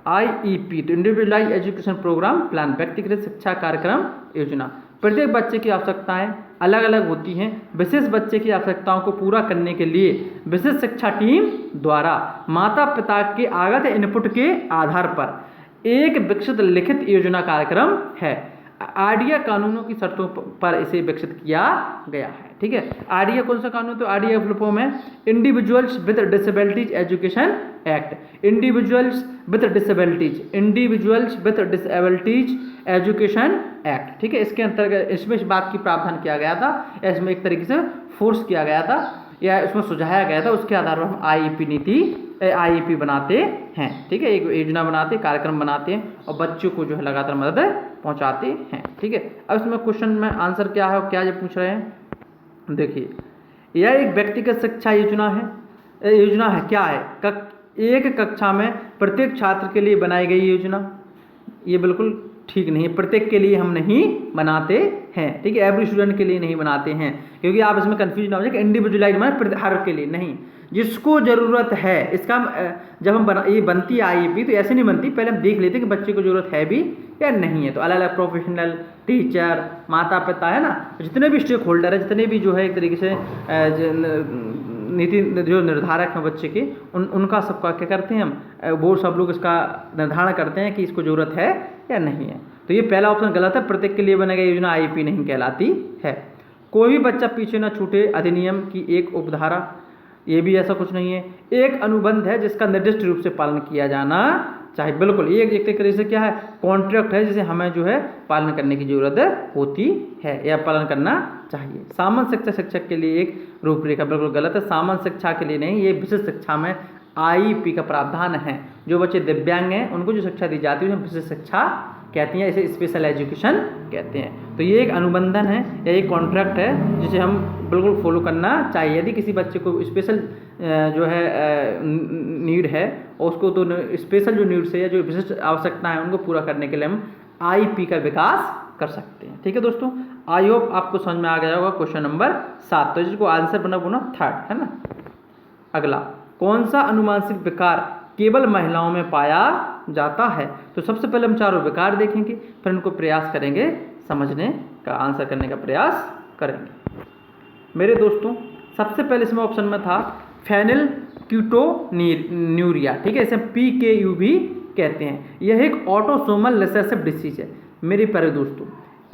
IEP तो इंडिविजुअलाइज एजुकेशन प्रोग्राम प्लान, व्यक्तिगत शिक्षा कार्यक्रम योजना। प्रत्येक बच्चे की आवश्यकताएं अलग अलग होती हैं। विशेष बच्चे की आवश्यकताओं को पूरा करने के लिए विशेष शिक्षा टीम द्वारा माता पिता के आगत इनपुट के आधार पर एक विकसित लिखित योजना कार्यक्रम है। RDA कानूनों की शर्तों पर इसे विकसित किया गया है। ठीक है, RDA कौन सा कानून? तो RDA फुल फॉर्म है individuals with disabilities education act. Individuals with disabilities education act. ठीक है, इसके अंतर्गत इसमें इस बात की प्रावधान किया गया था, इसमें एक तरीके से फोर्स किया गया था या उसमें सुझाया गया था, उसके आधार पर हम IEP बनाते हैं। ठीक है, एक योजना बनाते, कार्यक्रम बनाते हैं और बच्चों को जो है लगातार मदद पहुंचाते हैं। ठीक है, अब इसमें क्वेश्चन में आंसर क्या है और क्या ये पूछ रहे हैं, देखिए, यह एक व्यक्तिगत शिक्षा योजना है। क्या है? एक कक्षा में प्रत्येक छात्र के लिए बनाई गई योजना। ये बिल्कुल ठीक नहीं है, प्रत्येक के लिए हम नहीं बनाते हैं। ठीक है, एवरी स्टूडेंट के लिए नहीं बनाते हैं, क्योंकि आप इसमें कंफ्यूज ना हो जाए कि इंडिविजुअलाइज माने हर के लिए नहीं, जिसको ज़रूरत है। इसका जब हम ये बनती है IEP तो ऐसे नहीं बनती, पहले हम देख लेते हैं कि बच्चे को ज़रूरत है भी या नहीं है। तो अलग अलग प्रोफेशनल, टीचर, माता पिता, है ना, जितने भी स्टेक होल्डर है, जितने भी जो है एक तरीके से नीति जो निर्धारक हैं बच्चे के, उनका सबका क्या करते हैं हम, वो सब लोग इसका निर्धारण करते हैं कि इसको ज़रूरत है या नहीं है। तो ये पहला ऑप्शन गलत है, प्रत्येक के लिए बनाई योजना IEP नहीं कहलाती है। कोई भी बच्चा पीछे न छूटे अधिनियम की एक उपधारा, ये भी ऐसा कुछ नहीं है। एक अनुबंध है जिसका निर्दिष्ट रूप से पालन किया जाना चाहिए। बिल्कुल, ये एक तरीके से क्या है, कॉन्ट्रैक्ट है जिसे हमें जो है पालन करने की जरूरत होती है या पालन करना चाहिए। सामान्य शिक्षक के लिए एक रूपरेखा, बिल्कुल गलत है, सामान्य शिक्षा के लिए नहीं, ये विशेष शिक्षा में IEP का प्रावधान है। जो बच्चे दिव्यांग हैं उनको जो शिक्षा दी जाती है उसे विशेष शिक्षा कहती हैं, इसे स्पेशल एजुकेशन कहते हैं। तो ये एक अनुबंधन है या एक कॉन्ट्रैक्ट है जिसे हम बिल्कुल फॉलो करना चाहिए। यदि किसी बच्चे को स्पेशल जो है नीड है और उसको तो स्पेशल जो नीड्स है या जो विशिष्ट आवश्यकताएं हैं उनको पूरा करने के लिए हम IEP का विकास कर सकते हैं। ठीक है दोस्तों, आई होप आपको समझ में आ गया होगा। क्वेश्चन नंबर 7, तो जिसको आंसर बना 3rd, है ना। अगला, कौन सा अनुवांशिक विकार केवल महिलाओं में पाया जाता है? तो सबसे पहले हम चारों विकार देखेंगे, फिर इनको प्रयास करेंगे समझने का, आंसर करने का प्रयास करेंगे। मेरे दोस्तों, सबसे पहले इसमें ऑप्शन में था फेनिलक्यूटोन्यूरिया। ठीक है, इसे PKU भी कहते हैं। यह एक ऑटोसोमल रिसेसिव डिसीज है। मेरे प्यारे दोस्तों,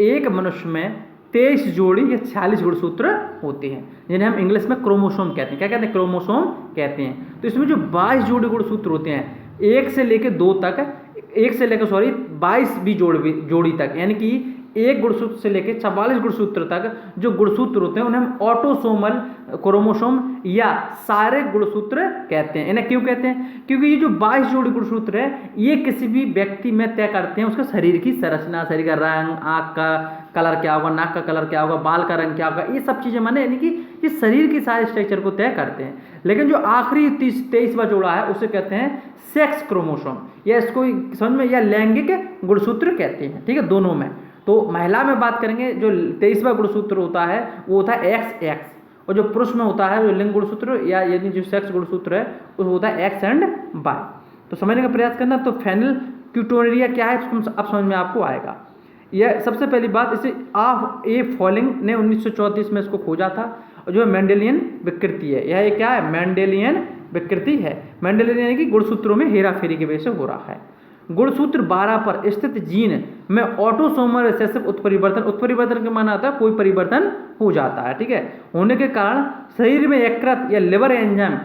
एक मनुष्य में 23 जोड़ी या 46 गुणसूत्र होते हैं, जिन्हें हम इंग्लिश में क्रोमोसोम कहते हैं। क्या कहते हैं? क्रोमोसोम कहते हैं। तो इसमें जो 22 जोड़ी गुणसूत्र होते हैं, 1 से लेकर 2 तक, 22 जोड़ी तक, यानी कि एक गुणसूत्र से लेकर 44 गुणसूत्र तक जो गुणसूत्र होते हैं उन्हें हम ऑटोसोमल क्रोमोसोम या सारे गुणसूत्र कहते हैं। इन्हें क्यों कहते हैं? क्योंकि ये जो 22 जोड़ी गुणसूत्र है ये किसी भी व्यक्ति में तय करते हैं उसका शरीर की संरचना, शरीर का रंग, आँख का कलर क्या होगा, नाक का कलर क्या होगा, बाल का रंग क्या होगा, ये सब चीज़ें माने, यानी कि ये शरीर की सारे स्ट्रक्चर को तय करते हैं। लेकिन जो आखिरी 23वां जोड़ा है उसे कहते हैं सेक्स क्रोमोसोम, या इसको समझ में, या लैंगिक गुणसूत्र कहते हैं। ठीक है, दोनों में। तो महिला में बात करेंगे, जो 23वां गुणसूत्र होता है वो होता है XX, और जो पुरुष में होता है जो लिंग गुणसूत्र या यदि जो सेक्स गुणसूत्र है वो होता है X and Y। तो समझने का प्रयास करना। तो फेनिलक्यूटोन्यूरिया क्या है अब समझ में आपको आएगा। यह सबसे पहली बात, इसे A. फॉलिंग ने 1934 में इसको खोजा था, और जो मेंडेलियन विकृति है, यह क्या है? मेंडेलियन विकृति है। मेंडेलियन यानी कि गुणसूत्रों में हेराफेरी की वजह से हो रहा है। गुणसूत्र 12 पर स्थित जीन में ऑटोसोमल रिसेसिव उत्परिवर्तन का माना आता है कोई परिवर्तन हो जाता है। ठीक है, होने के कारण शरीर में यकृत या लिवर एंजाइम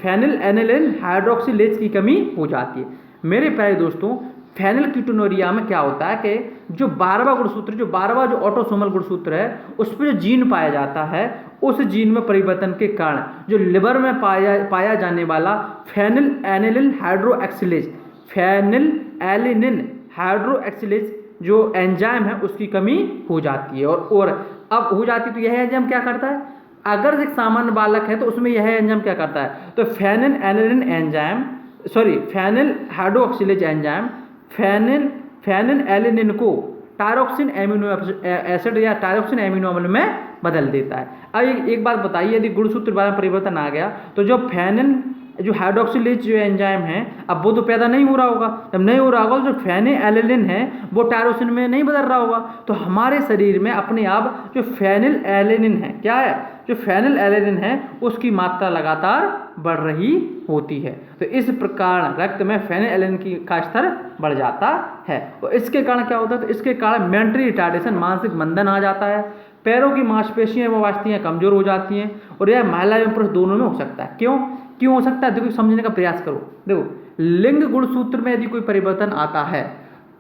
फेनिलएलेनिन हाइड्रोक्सिलेज की कमी हो जाती है। मेरे प्यारे दोस्तों, फेनिलकीटोनुरिया में क्या होता है कि जो 12वां गुणसूत्र, जो 12वां जो ऑटोसोमल गुणसूत्र है, उस पर जो जीन पाया जाता है, उस जीन में परिवर्तन के कारण जो लिवर में पाया जाने वाला phenylalanine hydroxylase, phenylalanine hydroxylase जो एंजाइम है उसकी कमी हो जाती है। और अब हो जाती है तो यह एंजाइम क्या करता है, अगर एक सामान्य बालक है तो उसमें यह एंजाइम क्या करता है, तो phenylalanine enzyme, sorry phenyl hydroxylase enzyme phenylalanine को टायरोक्सिन एमिनो एसिड या टायरोक्सिन एमिनो अम्ल में बदल देता है। अब एक बात बताइए, यदि गुणसूत्र में परिवर्तन आ गया तो जो फेनिल जो हाइड्रोक्सिलेज जो एंजाइम है, अब वो तो पैदा नहीं हो रहा होगा, जब नहीं हो रहा होगा तो जो फेनिलएलिनिन है वो टायरोसिन में नहीं बदल रहा होगा। तो हमारे शरीर में अपने आप जो फेनिलएलिनिन है, क्या है, जो फेनिलएलिनिन है उसकी मात्रा लगातार बढ़ रही होती है। तो इस प्रकार रक्त में फेनिलएलिनिन का स्तर बढ़ जाता है। और इसके कारण क्या होता है, तो इसके कारण मेंटली रिटार्डेशन, मानसिक मंदन आ जाता है, पैरों की मांसपेशियां व अस्थियां कमजोर हो जाती हैं, और यह महिला एवं पुरुष दोनों में हो सकता है। क्यों हो सकता है, देखो समझने का प्रयास करो। देखो लिंग गुणसूत्र में यदि कोई परिवर्तन आता है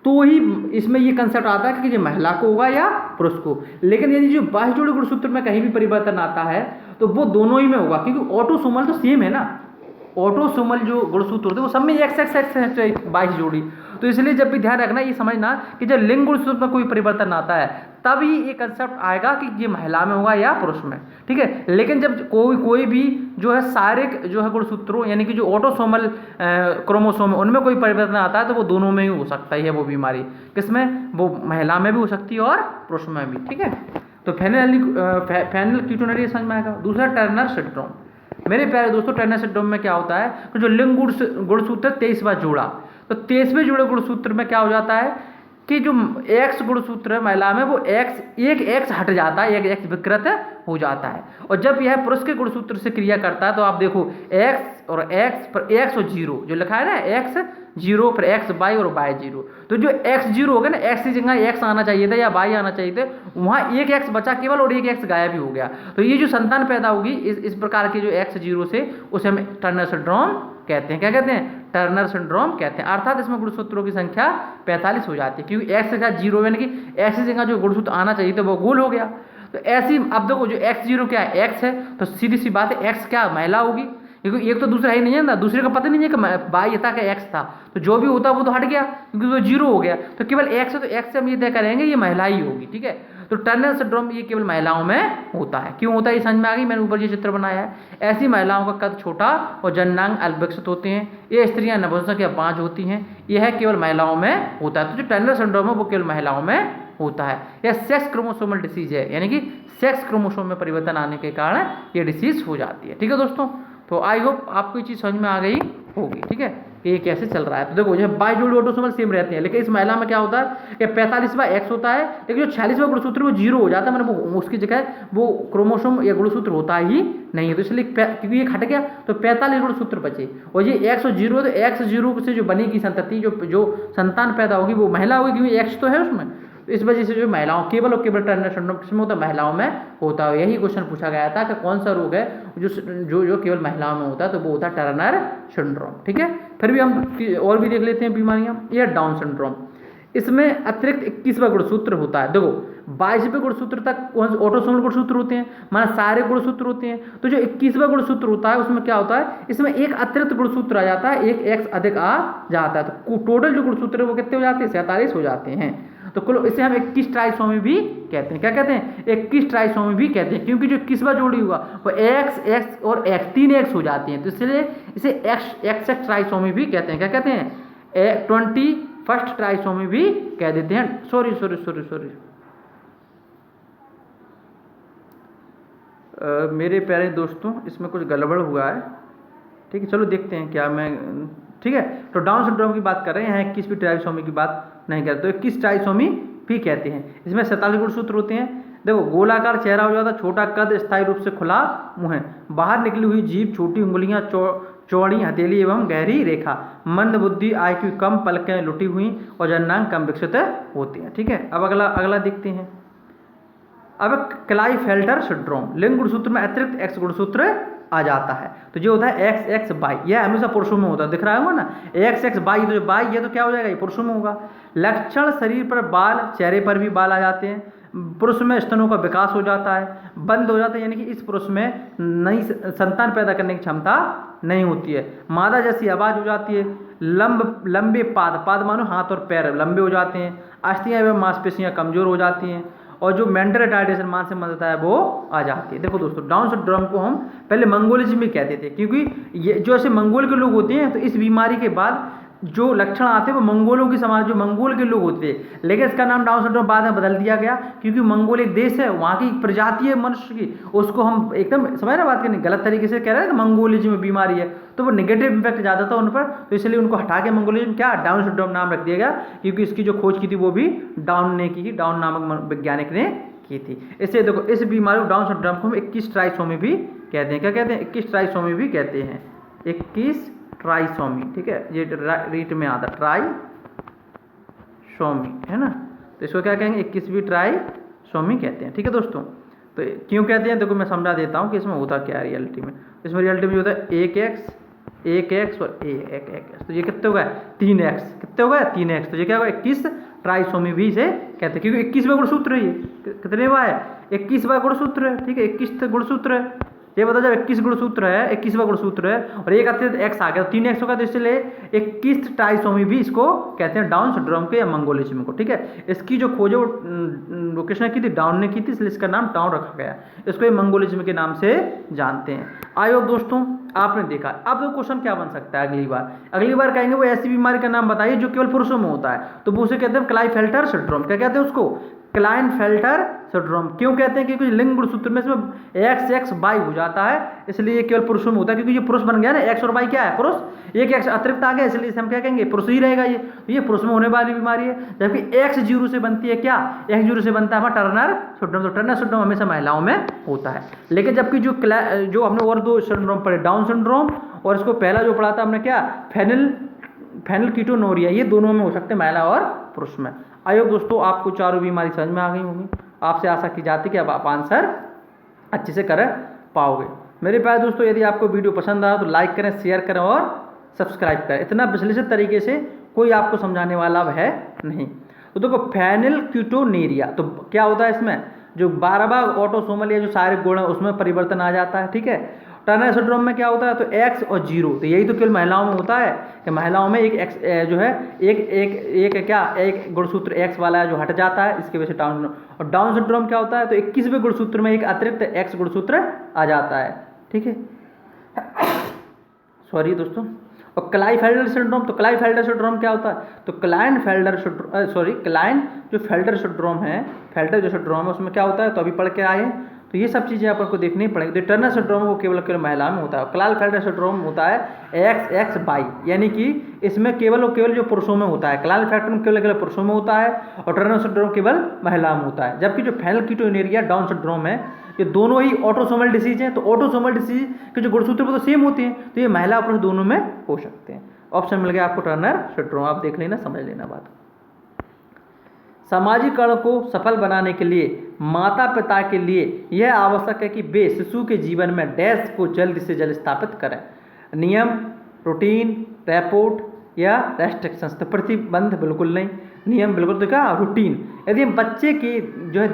तो ही इसमें ये कंसेप्ट आता है कि ये महिला को होगा या पुरुष को। लेकिन यदि जो बाह्य जोड़ी गुणसूत्र में कहीं भी परिवर्तन आता है तो वो दोनों ही में होगा, क्योंकि ऑटोसोमल तो सेम है ना। ऑटोसोमल जो गुणसूत्र होते हैं वो सब में एक्स बाह्य जोड़ी। तो इसलिए जब भी ध्यान रखना, ये समझना कि जब लिंग गुणसूत्र में कोई परिवर्तन आता है तभी ये कंसेप्ट आएगा कि ये महिला में होगा या पुरुष में, ठीक है। लेकिन जब कोई भी जो है शारीरिक जो है गुणसूत्रों यानी कि जो ऑटोसोमल क्रोमोसोम है उनमें कोई परिवर्तन आता है तो वो दोनों में ही हो सकता है वो बीमारी। किसमें, वो महिला में भी हो सकती है और पुरुष में भी, ठीक है। तो फेनिलकीटोनुरिया समझ में आएगा। दूसरा टर्नर सिंड्रोम। मेरे प्यारे दोस्तों, टर्नर सिंड्रोम में क्या होता है कि जो लिंग गुणसूत्र 23वां जोड़ा, तो 23वें जोड़े गुणसूत्र में क्या हो जाता है कि जो एक्स गुणसूत्र है महिला में वो एक एक्स हट जाता है, एक एक्स विकृत हो जाता है। और जब यह पुरुष के गुणसूत्र से क्रिया करता है तो आप देखो एक्स और एक्स पर एक्स और जीरो जो लिखा है ना, एक्स जीरो पर एक्स वाई और वाई जीरो। तो जो एक्स जीरो हो गया ना, एक्स की जगह एक्स आना चाहिए था या वाई आना चाहिए थे, वहाँ एक एक्स बचा केवल और एक एक्स गायब ही हो गया। तो ये जो संतान पैदा होगी इस प्रकार के जो एक्स जीरो से, उसे हम टर्नर सिंड्रोम कहते हैं। क्या कहते हैं, टर्नर सिंड्रोम कहते हैं। अर्थात इसमें गुणसूत्रों की संख्या 45 हो जाती है, क्योंकि एक्स के साथ जीरो यानी कि ऐसी जगह जो गुणसूत्र आना चाहिए था वो गोल हो गया। तो ऐसी अब देखो जो एक्स जीरो क्या है, एक्स है, तो सीधी सी बात है एक्स क्या महिला होगी, क्योंकि एक तो दूसरा ही नहीं है ना, दूसरे का पता नहीं है कि वाई था कि एक्स था। तो जो भी होता वो तो हट गया क्योंकि वो जीरो हो गया। तो केवल एक्स है, तो एक्स से हम ये तय करेंगे ये महिला ही होगी, ठीक है। तो टर्नर सिंड्रोम ये केवल महिलाओं में होता है। क्यों होता है ये समझ में आ गई, मैंने ऊपर ये चित्र बनाया है। ऐसी महिलाओं का कद छोटा और जननांग अल्पविकसित होते हैं। ये स्त्रियां नपुंसक या बांझ होती हैं। यह केवल महिलाओं में होता है। तो जो टर्नर सिंड्रोम है वो केवल महिलाओं में होता है। यह सेक्स क्रोमोसोमल डिसीज है, यानी कि सेक्स क्रोमोसोम में परिवर्तन आने के कारण ये डिसीज हो जाती है, ठीक है दोस्तों। तो आई होप आपको ये चीज़ समझ में आ गई होगी, ठीक है, कि ये कैसे चल रहा है। तो देखो जब बाई जोड़ी ऑटोसोमल सेम रहते हैं, लेकिन इस महिला में क्या होता है कि 45वां एक्स होता है, लेकिन जो 46वां गुणसूत्र वो जीरो हो जाता है, मतलब वो उसकी जगह वो क्रोमोसोम या गुणसूत्र होता ही नहीं है। तो इसलिए क्योंकि ये हट गया तो 45 गुणसूत्र बचे, और ये एक्स और जीरो, तो एक्स जीरो से जो बनेगी संतति, जो संतान पैदा होगी वो महिला होगी, क्योंकि एक्स तो है उसमें। तो इस वजह से जो महिलाओं केवल और केवल टर्नर सिंड्रोम किसमें होता है, महिलाओं में होता है। यही क्वेश्चन पूछा गया था कि कौन सा रोग है जो केवल महिलाओं में होता है, तो वो होता है टर्नर सिंड्रोम, ठीक है। फिर भी हम और भी देख लेते हैं बीमारियां। यह डाउन सिंड्रोम, इसमें अतिरिक्त 21वां गुणसूत्र होता है। देखो 22वें गुणसूत्र तक ऑटोसोमल गुणसूत्र होते हैं, माना सारे गुणसूत्र होते हैं। तो जो 21वां गुणसूत्र होता है उसमें क्या होता है, इसमें एक अतिरिक्त गुणसूत्र आ जाता है, एक एक्स अधिक आ जाता है। तो टोटल जो गुणसूत्र है वो कितने हो जाते हैं, 47 हो जाते हैं। तो इसे हम 21 ट्राइसोमी भी कहते हैं। क्या कहते हैं, 21 ट्राइसोमी भी कहते हैं, क्योंकि जो 21वां जोड़ी हुआ वो एक्स और एक्स 3 एक्स हो जाती हैं। तो इसलिए इसे एक्स ट्राइसोमी भी कहते हैं। क्या कहते हैं, 21st ट्राइसोमी भी कह देते हैं। सॉरी मेरे प्यारे दोस्तों, इसमें कुछ गड़बड़ हुआ है, ठीक है। चलो देखते हैं क्या मैं, ठीक है। तो डाउन सिंड्रोम की बात कर रहे हैं, 21वीं ट्राइसोमी की बात नहीं करते। तो 21 ट्राइसोमी भी कहते हैं। इसमें 47 गुणसूत्र होते हैं। देखो गोलाकार चेहरा हो जाता है, छोटा कद, स्थायी रूप से खुला मुंह है, बाहर निकली हुई जीभ, छोटी उंगलियां, चौड़ी हथेली एवं गहरी रेखा, मंद बुद्धि, IQ कम, पलकें लुटी हुई और जननांग कम विकसित होती हैं, ठीक है। अब अगला देखते हैं। अब क्लाइफेल्टर सिंड्रोम, लिंग गुणसूत्र में अतिरिक्त एक्स गुणसूत्र आ जाता है। तो जो होता है एक्स एक्स बाई, यह हमेशा पुरुषों में होता है, दिख रहा होगा ना एक्स एक्स बाई, तो जो बाई ये तो क्या हो जाएगा, ये पुरुषों में होगा। लक्षण शरीर पर बाल, चेहरे पर भी बाल आ जाते हैं। पुरुष में स्तनों का विकास हो जाता है, बंद हो जाता है, यानी कि इस पुरुष में नई संतान पैदा करने की क्षमता नहीं होती है। मादा जैसी आवाज़ हो जाती है। लंबे पाद, पाद मानो हाथ और पैर लंबे हो जाते हैं। अस्थियाँ एवं मांसपेशियाँ कमजोर हो जाती हैं और जो मेंटल रिटार्डेशन मानसिक मंदता है वो आ जाती है। देखो दोस्तों, डाउन सिंड्रोम को हम पहले मंगोलिज्म में कहते थे, क्योंकि ये जो ऐसे मंगोल के लोग होते हैं तो इस बीमारी के बाद जो लक्षण आते हैं वो मंगोलों की समाज, जो मंगोल के लोग होते हैं, लेकिन इसका नाम डाउन सिंड्रोम बाद में बदल दिया गया, क्योंकि मंगोल एक देश है, वहाँ की प्रजाति है मनुष्य की, उसको हम एकदम समझ रहे बात करनी, गलत तरीके से कह रहे हैं कि मंगोलिज्म में बीमारी है, तो वो नेगेटिव इम्पैक्ट ज़्यादा था उन पर, तो इसलिए उनको हटा के मंगोलिज्म क्या डाउन सिंड्रोम नाम रख दिया गया, क्योंकि इसकी जो खोज की थी वो भी डाउन ने की, डाउन नामक वैज्ञानिक ने की थी। इससे देखो, इस बीमारी को डाउन सिंड्रोम को हम 21 ट्राइसोमी भी कहते हैं। क्या कहते हैं? 21 ट्राइसोमी भी कहते हैं। 21 ट्राइसोमी, ठीक है, ये रीट में आता ट्राइसोमी है ना, तो इसको क्या कहेंगे? 21वीं ट्राइसोमी कहते हैं। ठीक है दोस्तों, तो क्यों कहते हैं देखो मैं समझा देता हूँ कि इसमें होता क्या है रियलिटी में। इसमें रियलिटी में होता है 1x और 1x, तो ये कितने हो गए? 3x, कितने हो गए? 3x, तो ये क्या होगा? 21 ट्राइसोमी भी इसे कहते हैं, क्योंकि 21वां गुणसूत्र है। ये कितने बार है? 21वां गुणसूत्र है, ठीक है, 21 गुणसूत्र है। ये बताओ, जब 21 गुणसूत्र है, 21वां गुणसूत्र है और एक अतिरिक्त एक्स आ गया तो 3x होगा, तो इसलिए 21 ट्राइसोमी भी इसको कहते हैं डाउन सिंड्रोम के या मंगोलिज्म को। ठीक है, इसकी जो खोज वो किसने की थी? डाउन ने की थी, इसलिए इसका नाम डाउन रखा गया। इसको ये मंगोलिज्म के नाम से जानते हैं। आयो दोस्तों, आपने देखा। अब तो क्वेश्चन क्या बन सकता है अगली बार कहेंगे वो ऐसी बीमारी का नाम बताइए जो केवल पुरुषों में होता है, तो वो उसे कहते हैं क्लाइनफेल्टर सिंड्रोम। क्या कहते हैं उसको? Klinefelter syndrome. क्यों कहते हैं? क्योंकि लिंग गुणसूत्र में इसमें एक्स एक्स बाई हो जाता है, इसलिए ये केवल पुरुषों में होता है, क्योंकि ये पुरुष बन गया ना, एक्स और बाई क्या है? पुरुष, एक एक्स अतिरिक्त आ गया, इसलिए इसे हम क्या कहेंगे? पुरुष ही रहेगा ये, तो ये पुरुष में होने वाली बीमारी है। जबकि एक्स जीरो से बनती है क्या? एक्स जीरो से बनता है हमारा टर्नर सिंड्रोम, तो टर्नर सिंड्रोम हमेशा महिलाओं में होता है। लेकिन जबकि जो हमने और दो सिंड्रोम पढ़े, डाउन सिंड्रोम और इसको पहला जो पढ़ा था हमने क्या? फेनिलकीटोनूरिया, ये दोनों में हो सकते हैं, महिला और पुरुष में। आइए दोस्तों, आपको चारों बीमारी समझ में आ गई होगी। आपसे आशा की जाती है कि अब आप आंसर अच्छे से कर पाओगे। मेरे प्यारे दोस्तों, यदि आपको वीडियो पसंद आया तो लाइक करें, शेयर करें और सब्सक्राइब करें। इतना विश्लेषित तरीके से कोई आपको समझाने वाला है नहीं। तो देखो, फेनिलकीटोनूरिया, तो क्या होता है इसमें? जो 12वां ऑटोसोमल या जो शारीरिक गुण है उसमें परिवर्तन आ जाता है। ठीक है, टर्नर सिंड्रोम में क्या होता है? तो एक्स और जीरो, तो यही तो केवल महिलाओं में होता है कि महिलाओं में एक एक्स जो है एक गुणसूत्र एक्स वाला है जो हट जाता है, इसकी वजह से डाउन सिंड्रोम। और डाउन सिंड्रोम क्या होता है? तो 21वें गुणसूत्र में एक अतिरिक्त एक्स गुणसूत्र आ जाता है। ठीक है, सॉरी दोस्तों। और क्लाइनफेल्टर सिंड्रोम, तो क्लाइनफेल्टर सिंड्रोम क्या होता है? तो क्लाइनफेल्टर जो फेल्टर सिंड्रोम है, फेल्टर जो सिंड्रोम है उसमें क्या होता है? तो अभी पढ़ के आए, तो ये सब चीज़ें आपको देखनी पड़ेंगी। तो टर्नर सिंड्रोम वो केवल महिला में होता है। क्लाइनफेल्टर सिंड्रोम होता है एक्स एक्स बाई, यानी कि इसमें केवल जो पुरुषों में होता है। क्लाइनफेल्टर में केवल पुरुषों में होता है और टर्नर सिंड्रोम केवल महिला में होता है। जबकि जो फेनिलकीटोनूरिया डाउन सिंड्रोम है, ये दोनों ही ऑटोसोमल डिसीज हैं, तो ऑटोसोमल डिसीज के जो गुणसूत्र वो तो सेम होते हैं, तो ये महिला और पुरुष दोनों में हो सकते हैं। ऑप्शन मिल गया आपको टर्नर सिंड्रोम, आप देख लेना, समझ लेना बात। सामाजिकरण को सफल बनाने के लिए माता पिता के लिए यह आवश्यक है कि वे शिशु के जीवन में डैश को जल्द से जल्द स्थापित करें। नियम, रूटीन, रिपोर्ट या रेस्ट्रिक्शंस, तो प्रतिबंध बिल्कुल नहीं, नियम बिल्कुल, तो क्या? रूटीन। यदि हम बच्चे की जो है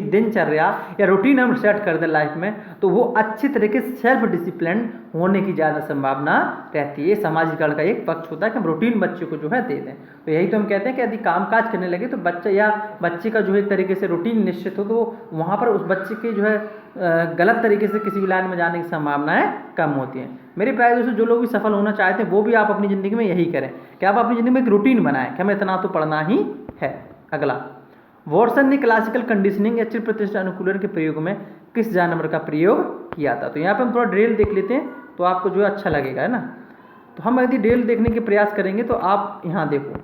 दिनचर्या या रूटीन हम सेट कर दें लाइफ में, तो वो अच्छी तरीके से सेल्फ डिसिप्लिन होने की ज़्यादा संभावना रहती है। सामाजिकरण का एक पक्ष होता है कि हम रूटीन बच्चे को जो है दे दें। तो यही तो हम कहते हैं कि यदि कामकाज करने लगे तो बच्चा या बच्चे का जो है एक तरीके से रूटीन निश्चित हो, तो वहाँ पर उस बच्चे की जो है गलत तरीके से किसी भी लाइन में जाने की संभावनाएं कम होती हैं। मेरे प्यारे दोस्तों, जो लोग भी सफल होना चाहते हैं वो भी आप अपनी ज़िंदगी में यही करें कि आप अपनी ज़िंदगी में एक रूटीन बनाएं कि हमें इतना तो पढ़ना ही है। अगला, वॉटसन ने क्लासिकल कंडीशनिंग या चिर प्रतिष्ठा अनुकूलन के प्रयोग में किस जानवर का प्रयोग किया था? तो यहाँ पे हम थोड़ा ड्रिल देख लेते हैं तो आपको जो है अच्छा लगेगा, है ना। तो हम यदि ड्रिल देखने के प्रयास करेंगे तो आप यहाँ देखो,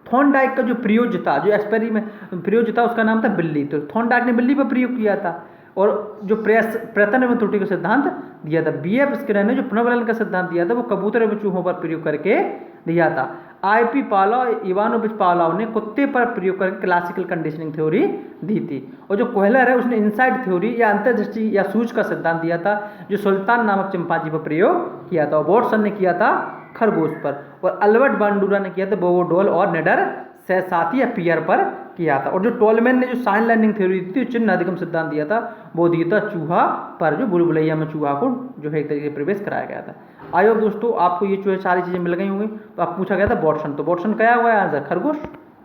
थॉर्नडाइक का जो प्रयोग था, जो एक्सपेरिमेंट प्रयोग था, उसका नाम था बिल्ली। तो थॉर्नडाइक ने बिल्ली पर प्रयोग किया था और जो प्रयत्न एवं त्रुटि का सिद्धांत दिया था। BF स्किनर ने जो पुनर्वलन का सिद्धांत दिया था वो कबूतर एवं चूहों पर प्रयोग करके दिया था। I.P. पावलोव, इवानोविच पावलोव ने कुत्ते पर प्रयोग करके क्लासिकल कंडीशनिंग थ्योरी दी थी। और जो कोहलर है उसने इनसाइट थ्योरी या अंतर्दृष्टि या सूझ का सिद्धांत दिया था, जो सुल्तान नामक चिंपांजी पर प्रयोग किया था। और वॉटसन ने किया था खरगोश पर, और अल्बर्ट बांडुरा ने किया था बोगोडोल और निडर सहसाती या पियर पर किया था। और जो टोलमैन ने जो साइन लर्निंग थ्योरी दी थी, चिन्ह अधिगम सिद्धांत दिया था, वो दिया था चूहा पर, जो बुलबुलैया में चूहा को जो है एक तरीके से प्रवेश कराया गया था। आयोग दोस्तों आपको ये जो है सारी चीज़ें मिल गई होंगी। तो आप पूछा गया था वॉटसन, तो वॉटसन क्या हुआ है आंसर? खरगोश।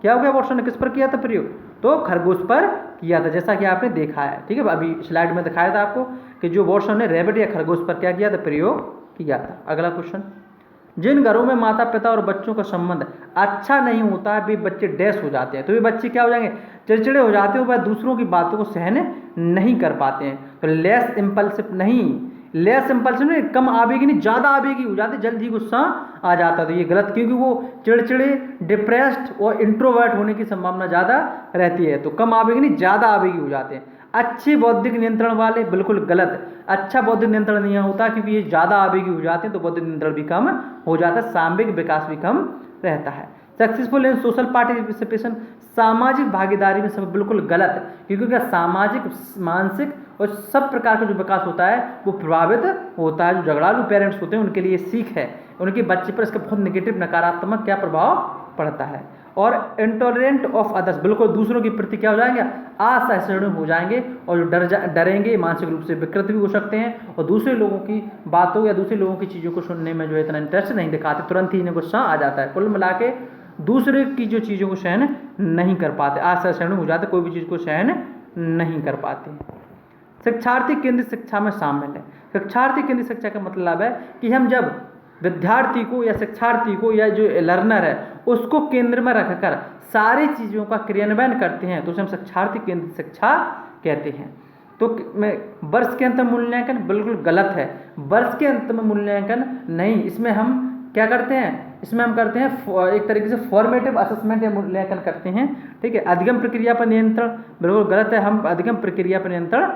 क्या हो गया? वॉटसन ने किस पर किया था प्रयोग? तो खरगोश पर किया था, जैसा कि आपने देखा है। ठीक है, अभी स्लाइड में दिखाया था आपको कि जो वॉटसन ने रैबिट या खरगोश पर क्या किया था? प्रयोग किया था। अगला क्वेश्चन, जिन घरों में माता पिता और बच्चों का संबंध अच्छा नहीं होता है, वे बच्चे डैश हो जाते हैं। तो वे बच्चे क्या हो जाएंगे? चिड़चिड़े हो जाते हैं, वह दूसरों की बातों को सहन नहीं कर पाते हैं। तो लेस इम्पल्सिव नहीं, लेस इम्पल्सिव नहीं, कम आवेगी नहीं, ज़्यादा आवेगी हो जाते, जल्दी गुस्सा आ जाता है। तो ये गलत, क्योंकि वो चिड़चिड़े, डिप्रेस्ड और इंट्रोवर्ट होने की संभावना ज़्यादा रहती है। तो कम आवेगी नहीं, ज़्यादा आवेगी हो जाते हैं। अच्छे बौद्धिक नियंत्रण वाले, बिल्कुल गलत। अच्छा बौद्धिक नियंत्रण नहीं होता, क्योंकि ये ज़्यादा आवेगी हो जाते हैं तो बौद्धिक नियंत्रण भी कम हो जाता है, सामूहिक विकास भी कम रहता है। सक्सेसफुल इन सोशल पार्टिसिपेशन, सामाजिक भागीदारी में सब बिल्कुल गलत, क्योंकि क्या सामाजिक, मानसिक और सब प्रकार का जो विकास होता है वो प्रभावित होता है। जो झगड़ालू पेरेंट्स होते हैं उनके लिए सीख है, उनके बच्चे पर इसका बहुत नेगेटिव, नकारात्मक क्या प्रभाव पड़ता है। और इंटॉलरेंट ऑफ अदर्स, बिल्कुल दूसरों के प्रति क्या हो जाएंगे? असहिष्णु हो जाएंगे, और जो डरेंगे, मानसिक रूप से विकृत भी हो सकते हैं, और दूसरे लोगों की बातों या दूसरे लोगों की चीज़ों को सुनने में जो है इतना इंटरेस्ट नहीं दिखाते, तुरंत ही इन्हें गुस्सा आ जाता है। कुल मिला के दूसरे की जो चीज़ों को सहन नहीं कर पाते, असहिष्णु हो जाते, कोई भी चीज़ को सहन नहीं कर पाते। शिक्षार्थी केंद्रित शिक्षा में शामिल है। शिक्षार्थी केंद्रित शिक्षा का मतलब है कि हम जब विद्यार्थी को या शिक्षार्थी को या जो लर्नर है उसको केंद्र में रखकर सारी चीज़ों का क्रियान्वयन करते हैं, तो उसे हम शिक्षार्थी केंद्रित शिक्षा कहते हैं। तो वर्ष के अंत में मूल्यांकन बिल्कुल गलत है। वर्ष के अंत में मूल्यांकन नहीं, इसमें हम क्या करते हैं? इसमें हम करते हैं एक तरीके से फॉर्मेटिव असेसमेंट या मूल्यांकन करते हैं। ठीक है, अधिगम प्रक्रिया पर नियंत्रण बिल्कुल गलत है, हम अधिगम प्रक्रिया पर नियंत्रण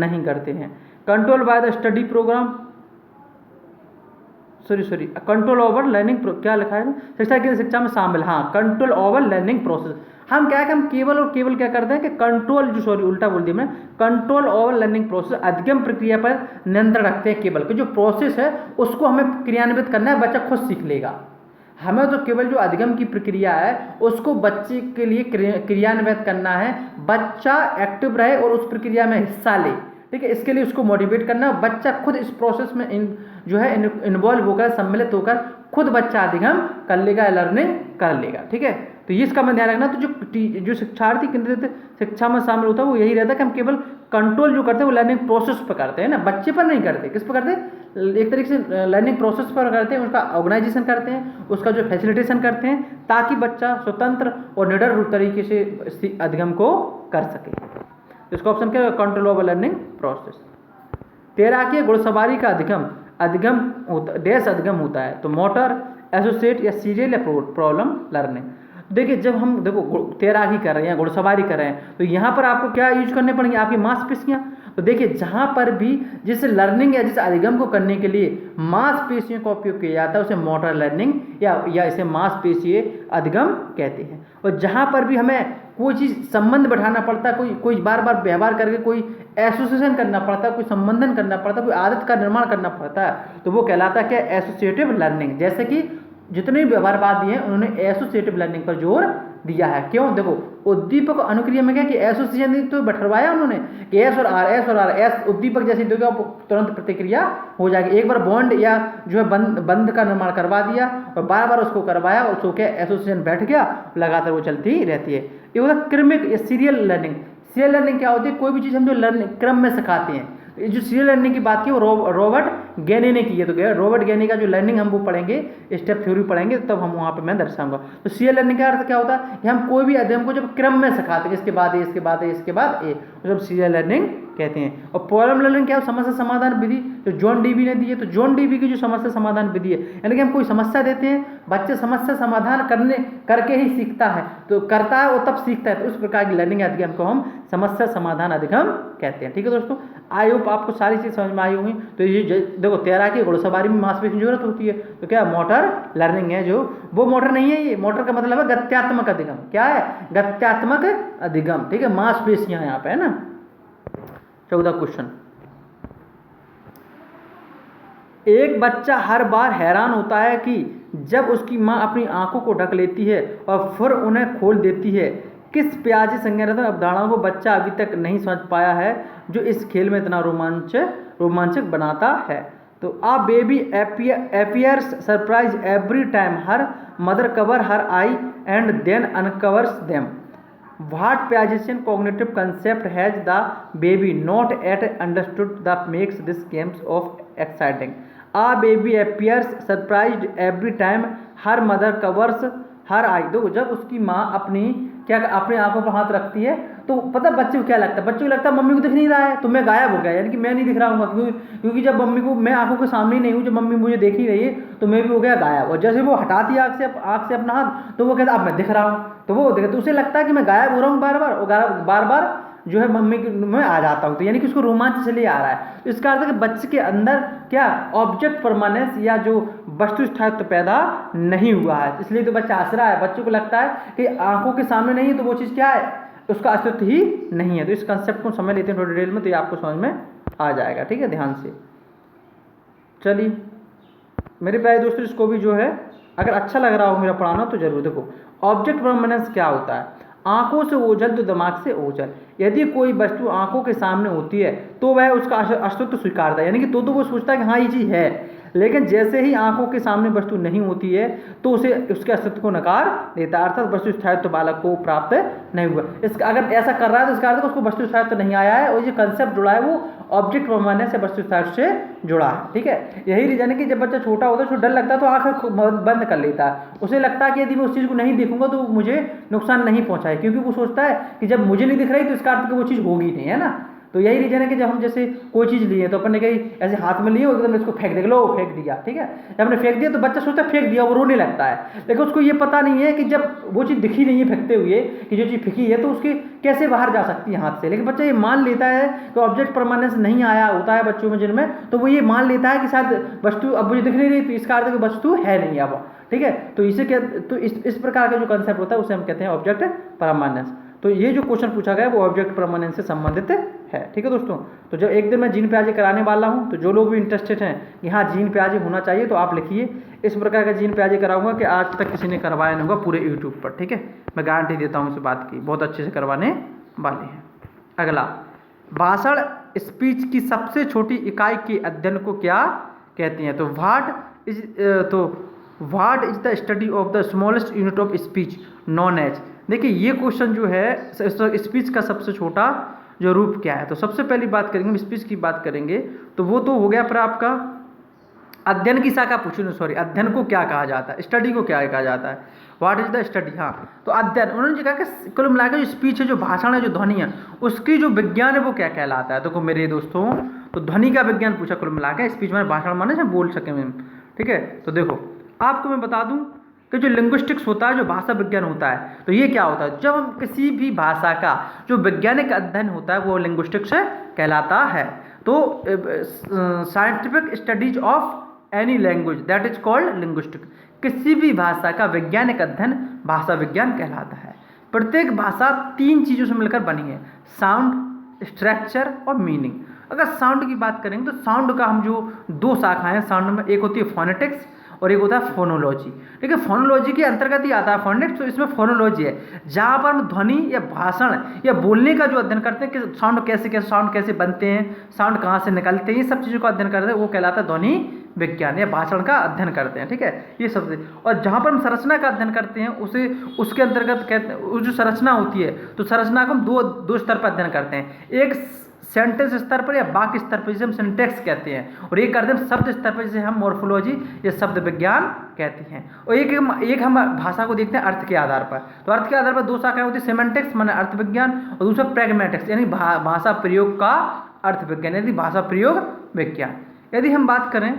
नहीं करते हैं। Control by the study program, sorry control over learning, क्या लिखा है? शिक्षा की शिक्षा में शामिल, हाँ, कंट्रोल ओवर लर्निंग प्रोसेस। हम क्या है कि हम केवल और केवल क्या करते हैं कि कंट्रोल, जो सॉरी उल्टा बोल दिया मैं, कंट्रोल ओवर लर्निंग प्रोसेस, अधिगम प्रक्रिया पर नियंत्रण रखते हैं केवल, कि जो प्रोसेस है उसको हमें क्रियान्वित करना है, बच्चा खुद सीख लेगा। हमें तो केवल जो अधिगम की प्रक्रिया है उसको बच्चे के लिए क्रियान्वित करना है, बच्चा एक्टिव रहे और उस प्रक्रिया में हिस्सा ले। ठीक है, इसके लिए उसको मोटिवेट करना, बच्चा खुद इस प्रोसेस में जो है इन्वॉल्व होकर, सम्मिलित होकर खुद बच्चा अधिगम कर लेगा, लर्निंग कर लेगा। ठीक है, तो ये इसका मैं ध्यान रखना। तो जो शिक्षार्थी केंद्रित शिक्षा में शामिल होता है वो यही रहता है कि हम केवल कंट्रोल जो करते हैं वो लर्निंग प्रोसेस पर करते हैं ना, बच्चे पर नहीं करते। किस पर करते हैं? एक तरीके से लर्निंग प्रोसेस पर करते हैं, उसका ऑर्गेनाइजेशन करते हैं, उसका जो फैसिलिटेशन करते हैं, ताकि बच्चा स्वतंत्र और निडर तरीके से अधिगम को कर सके। इसका ऑप्शन क्या है? Control over learning process. तैराकी घुड़सवारी का अधिगम होता, डैश अधिगम होता है, तो मोटर, एसोसिएट या सीरियल या प्रॉब्लम लर्निंग। देखिए, जब हम तैराकी कर रहे हैं, घुड़सवारी कर रहे हैं, तो यहाँ पर आपको क्या यूज करने पड़ेंगे? आपकी मांसपेशियाँ। तो देखिए, जहाँ पर भी जिस लर्निंग या जिस अधिगम को करने के लिए मांसपेशियों का उपयोग किया जाता है उसे मोटर लर्निंग या इसे मांसपेशीय अधिगम कहते हैं। और जहाँ पर भी हमें कोई चीज़ संबंध बैठाना पड़ता है, कोई बार बार व्यवहार करके कोई एसोसिएशन करना पड़ता है, कोई संबंधन करना पड़ता है, कोई आदत का निर्माण करना पड़ता है, तो वो कहलाता है क्या? Associative learning. जैसे कि जितने भी व्यवहारवाद दिए हैं उन्होंने एसोसिएटिव लर्निंग पर जोर दिया है। क्यों? देखो, उद्दीपक और अनुक्रिया में क्या कि एसोसिएशन तो बैठवाया उन्होंने कि एस और आर, एस उद्दीपक जैसे दोगे आप तुरंत प्रतिक्रिया हो जाएगी। एक बार बॉन्ड या जो है बंध का निर्माण करवा दिया और बार बार उसको करवाया और उसको क्या एसोसिएशन बैठ गया, लगातार वो चलती रहती है। ये होता है क्रमिक या सीरियल लर्निंग। सीरियल लर्निंग क्या होती है? कोई भी चीज़ हम जो लर्निंग क्रम में सिखाते हैं। जो सीरियल लर्निंग की बात की वो रॉबर्ट गैनी ने की है। तो रॉबर्ट गैनी का जो लर्निंग हम वो पढ़ेंगे, स्टेप थ्योरी पढ़ेंगे, तब हम वहाँ पे मैं दर्शाऊंगा। तो सीरियल लर्निंग का अर्थ क्या होता है कि हम कोई भी अध्ययन को जब क्रम में सिखाते हैं, इसके बाद ए, इसके बाद ए, इसके बाद ए, तो जब सीरियल लर्निंग कहते हैं। और प्रॉब्लम लर्निंग क्या है? समस्या समाधान विधि जो जॉन डीवी ने दी है। तो जॉन डीवी की जो समस्या समाधान विधि है, यानी कि हम कोई समस्या देते हैं, बच्चे समस्या समाधान करके ही सीखता है, तो करता है और तब सीखता है, तो उस प्रकार की लर्निंग अधिगम को हम समस्या समाधान अधिगम कहते हैं। ठीक है दोस्तों, आई होप आपको सारी चीज़ समझ में आई होंगी। तो ये देखो तैराकी घुड़सवारी में मांसपेशी की जरूरत होती है, तो क्या मोटर लर्निंग है, जो वो मोटर नहीं है, ये मोटर का मतलब है गत्यात्मक अधिगम। क्या है? गत्यात्मक अधिगम। ठीक है, मांसपेशियां यहाँ पे है ना। 14 क्वेश्चन, एक बच्चा हर बार हैरान होता है कि जब उसकी मां अपनी आंखों को ढक लेती है और फिर उन्हें खोल देती है। किस प्याजी संज्ञानात्मक अवधारणाओं को बच्चा अभी तक नहीं समझ पाया है जो इस खेल में इतना रोमांचक बनाता है? तो a baby appears surprise every time her mother cover her eye and then uncovers them. What Piagetian cognitive concept has the baby not yet understood that makes this games of exciting? A baby appears surprised every time her mother covers her eye. देखो जब उसकी माँ अपनी आंखों पर हाथ रखती है, तो पता बच्चे को क्या लगता है? बच्चे को लगता है मम्मी को दिख नहीं रहा है, तो मैं गायब हो गया, यानी कि मैं नहीं दिख रहा हूँ। क्योंकि जब मम्मी को, मैं आंखों के सामने ही नहीं हूँ, जब मम्मी मुझे देख ही रही है, तो मैं भी हो गया गायब। और जैसे वो हटाती है आँख से अपना हाथ, तो वो कहता अब मैं दिख रहा हूँ, तो वो देखा, तो उसे लगता है कि मैं गायब हो रहा हूँ बार बार, और बार बार जो है मम्मी में आ जाता हूँ। तो यानी कि उसको रोमांच इसलिए आ रहा है। तो इसका अर्थ है कि बच्चे के अंदर क्या ऑब्जेक्ट परमानेंस या जो वस्तु स्थायित्व पैदा नहीं हुआ है, इसलिए तो बच्चा हंस रहा है। बच्चे को लगता है कि आंखों के सामने नहीं है, तो वो चीज़ क्या है? उसका अस्तित्व ही नहीं है। तो इस कंसेप्ट को समझ लेते हैं थोड़ी डिटेल में, तो ये आपको समझ में आ जाएगा। ठीक है, ध्यान से चलिए मेरे प्यारे दोस्तों, इसको भी जो है अगर अच्छा लग रहा हो मेरा पढ़ाना तो जरूर देखो। ऑब्जेक्ट परमानेंस क्या होता है? आंखों से ओझल तो दिमाग से ओझल। यदि कोई वस्तु आंखों के सामने होती है तो वह उसका अस्तित्व स्वीकारता है, यानी कि तो वो सोचता है कि हाँ ये चीज़ है। लेकिन जैसे ही आंखों के सामने वस्तु नहीं होती है तो उसे उसके अस्तित्व को नकार देता है, अर्थात वस्तु स्थायित्व बालक को प्राप्त नहीं हुआ। इसका अगर ऐसा कर रहा है तो इसका अर्थ उसको वस्तु स्थायित्व नहीं आया है, और ये कंसेप्ट जुड़ा है वो ऑब्जेक्ट परमानेंस से वस्तु स्थायित्व से जुड़ा है। ठीक है, यही रीजन है कि जब बच्चा छोटा होता है उसको डर लगता है तो आंखें बंद कर लेता है। उसे लगता है कि यदि मैं उस चीज़ को नहीं देखूंगा तो मुझे नुकसान नहीं पहुंचाए, क्योंकि वो सोचता है कि जब मुझे नहीं दिख रही तो इसका अर्थ कि वो चीज़ होगी नहीं, है ना। तो यही रीजन है कि जब हम जैसे कोई चीज़ लिए तो अपन ने कहीं ऐसे हाथ में लिए हो एकदम इसको फेंक दे, लो फेंक दिया। ठीक है, जब हमने फेंक दिया तो बच्चा सोचता है फेंक दिया, वो रोने लगता है। लेकिन उसको ये पता नहीं है कि जब वो चीज़ दिखी नहीं है फेंकते हुए कि जो चीज़ फेंकी है तो उसकी कैसे बाहर जा सकती है हाथ से। लेकिन बच्चा ये मान लेता है कि ऑब्जेक्ट परमानेंस नहीं आया होता है बच्चों में जिनमें, तो वो ये मान लेता है कि शायद वस्तु अब मुझे दिख नहीं रही, तो इसका अर्थ कि वस्तु है नहीं अब। ठीक है, तो इसे क्या, तो इस प्रकार का जो कंसेप्ट होता है उसे हम कहते हैं ऑब्जेक्ट परमानेंस। तो ये जो क्वेश्चन पूछा गया है वो ऑब्जेक्ट परमानेंस से संबंधित है। ठीक है दोस्तों, तो जब एक दिन मैं जीन प्याजे कराने वाला हूँ, तो जो लोग भी इंटरेस्टेड हैं कि हाँ जीन प्याजे होना चाहिए तो आप लिखिए। इस प्रकार का जीन प्याजे कराऊंगा कि आज तक किसी ने करवाया नहीं होगा पूरे यूट्यूब पर। ठीक है, मैं गारंटी देता हूँ इस बात की, बहुत अच्छे से करवाने वाले हैं। अगला, भाषण स्पीच की सबसे छोटी इकाई के अध्ययन को क्या कहते हैं? तो what is the study of the smallest unit of speech known as. देखिए ये क्वेश्चन जो है स्पीच का सबसे छोटा जो रूप क्या है, तो सबसे पहली बात करेंगे स्पीच की बात करेंगे, तो वो तो हो गया पर आपका अध्ययन की शाखा पूछी ना, सॉरी, अध्ययन को क्या कहा जाता है, स्टडी को क्या कहा जाता है, व्हाट इज द स्टडी। हाँ, तो अध्ययन उन्होंने कहा कि कुल मिलाकर जो स्पीच है, जो भाषण है, जो ध्वनि है, उसकी जो विज्ञान है वो क्या कहलाता है। तो मेरे दोस्तों, तो ध्वनि का विज्ञान पूछा कुल मिलाकर, स्पीच में भाषण माने से बोल सके मैम। ठीक है, तो देखो आपको मैं बता दूं कि जो लिंग्विस्टिक्स होता है, जो भाषा विज्ञान होता है, तो ये क्या होता है, जब हम किसी भी भाषा का जो वैज्ञानिक अध्ययन होता है वो लिंग्विस्टिक्स कहलाता है। तो scientific studies of any language that is called linguistic. किसी भी भाषा का वैज्ञानिक अध्ययन भाषा विज्ञान कहलाता है। प्रत्येक भाषा 3 चीज़ों से मिलकर बनी है, साउंड, स्ट्रक्चर और मीनिंग। अगर साउंड की बात करेंगे तो साउंड का हम जो 2 शाखाएं हैं साउंड में, एक होती है फोनेटिक्स और एक होता है फोनोलॉजी। ठीक है, फोनोलॉजी के अंतर्गत ही आता है फोनेटिक्स, तो इसमें फोनोलॉजी है जहाँ पर हम ध्वनि या भाषण या बोलने का जो अध्ययन करते हैं कि साउंड कैसे बनते हैं, साउंड कहाँ से निकलते हैं, ये सब चीज़ों का अध्ययन करते हैं, वो कहलाता है ध्वनि विज्ञान या भाषण का अध्ययन करते हैं। ठीक है, ये सब। और जहाँ पर हम संरचना का अध्ययन करते हैं उसके अंतर्गत कहते हैं, जो संरचना होती है तो संरचना को हम दो स्तर पर अध्ययन करते हैं। एक सेंटेंस स्तर पर या वाक्य स्तर पर, जिसे हम सिंटैक्स कहते हैं, और एक करते हैं शब्द स्तर पर, जिसे हम मॉर्फोलॉजी या शब्द विज्ञान कहते हैं। और एक हम भाषा को देखते हैं अर्थ के आधार पर। तो अर्थ के आधार पर दो शाखाएं होती है, सेमेंटिक्स माने अर्थ विज्ञान, और दूसरा प्रैग्मेटिक्स यानी भाषा प्रयोग का अर्थ विज्ञान, यानी भाषा प्रयोग विज्ञान। यदि हम बात करें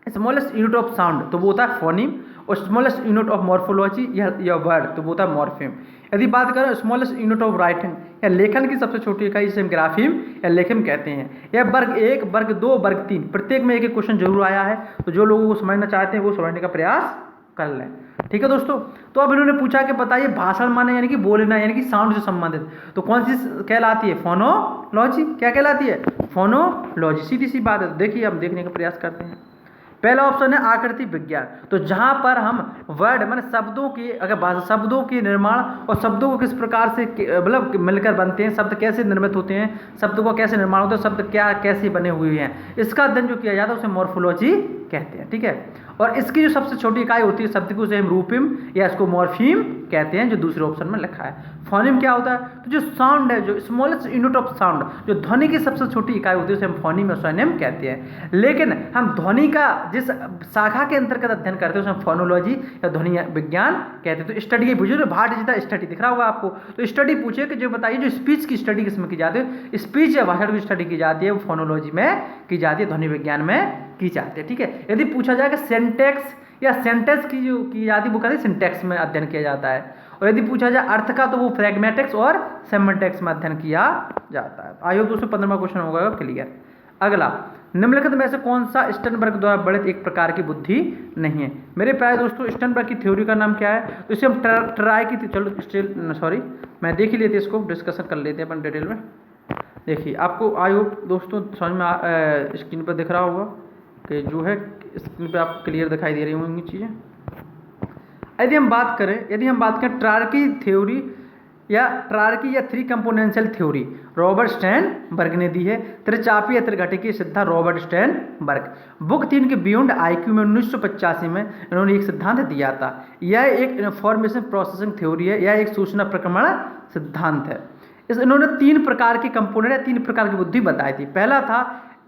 स्मॉलेस्ट यूनिट ऑफ साउंड, तो वो होता है फोनीम, और स्मॉलेस्ट यूनिट ऑफ मॉर्फोलॉजी या वर्ड, तो वो होता है मॉर्फेम। यदि बात करें स्मॉलेस्ट यूनिट ऑफ राइटिंग या लेखन की सबसे छोटी इकाई, जिसे हम ग्राफीम या लेखन कहते हैं। यह वर्ग 1, वर्ग 2, वर्ग 3, प्रत्येक में एक एक क्वेश्चन जरूर आया है, तो जो लोगों को समझना चाहते हैं वो समझने का प्रयास कर लें। ठीक है दोस्तों, तो अब इन्होंने पूछा कि बताइए भाषण माने यानी कि बोलना, यानी कि साउंड से संबंधित, तो कौन सी कहलाती है? फोनोलॉजी। क्या कहलाती है? फोनोलॉजी। सीधी सी बात है। तो देखिए हम देखने का प्रयास करते हैं। पहला ऑप्शन है आकृति विज्ञान, तो जहां पर हम वर्ड माने शब्दों की, अगर शब्दों के निर्माण और शब्दों को किस प्रकार से मतलब मिलकर बनते हैं, शब्द कैसे निर्मित होते हैं, शब्दों का कैसे निर्माण होता है, शब्द क्या कैसे बने हुए हैं, इसका अध्ययन जो किया जाता है उसे मॉर्फोलॉजी कहते हैं। ठीक है, और इसकी जो सबसे छोटी इकाई होती है शब्द को, उसे हम रूपिम या इसको मॉर्फीम कहते हैं, जो दूसरे ऑप्शन में लिखा है। फोनिम क्या होता है? तो जो साउंड है, जो स्मॉलेस्ट यूनिट ऑफ साउंड, जो ध्वनि की सबसे छोटी इकाई होती है, उसे हम फोनिम या स्वनिम कहते हैं। लेकिन हम ध्वनि का जिस शाखा के अंतर्गत अध्ययन करते हैं उसे हम फोनोलॉजी या ध्वनि विज्ञान कहते हैं। तो स्टडी पूछे, जो भाट जितना स्टडी दिख रहा होगा आपको, तो स्टडी पूछे कि जो बताइए जो स्पीच की स्टडी किसमें की जाती है, स्पीच या भाषण की स्टडी की जाती है वो फोनोलॉजी में की जाती है, ध्वनि विज्ञान में की जाती है। ठीक है, यदि पूछा जाए कि सेंटेक्स या सेंटेंस की जो की जाती है वो कहते हैं सिंटैक्स में अध्ययन किया जाता है, और यदि पूछा जाए अर्थ का तो वो प्रैग्मेटिक्स और सेमेंटिक्स में अध्ययन किया जाता है। आई होप दोस्तों 15वां क्वेश्चन होगा क्लियर। अगला, निम्नलिखित में से कौन सा स्टर्नबर्ग द्वारा वर्णित एक प्रकार की बुद्धि नहीं है? मेरे प्यारे दोस्तों, स्टर्नबर्ग की थ्योरी का नाम क्या है? तो इसे हम ट्राई की, चलो सॉरी मैं देख ही लेते, इसको डिस्कशन कर लेते हैं अपन डिटेल में। देखिए आपको आई होप दोस्तों समझ में स्क्रीन पर दिख रहा होगा कि जो है स्क्रीन पर आपको क्लियर दिखाई दे रही होंगी चीज़ें। यदि हम बात करें ट्रार्की थ्योरी या three componential theory, Robert Sternberg ने दी है। त्रिचापी या त्रिघटिकी सिद्धांत, रॉबर्ट स्टर्नबर्ग। बुक 3 के बियॉन्ड आईक्यू में 1985 में इन्होंने एक सिद्धांत दिया था। यह एक इंफॉर्मेशन प्रोसेसिंग थ्योरी है, यह एक सूचना प्रक्रमण सिद्धांत है। इन्होंने 3 प्रकार के कंपोनेंट या 3 प्रकार की बुद्धि बताई थी। पहला था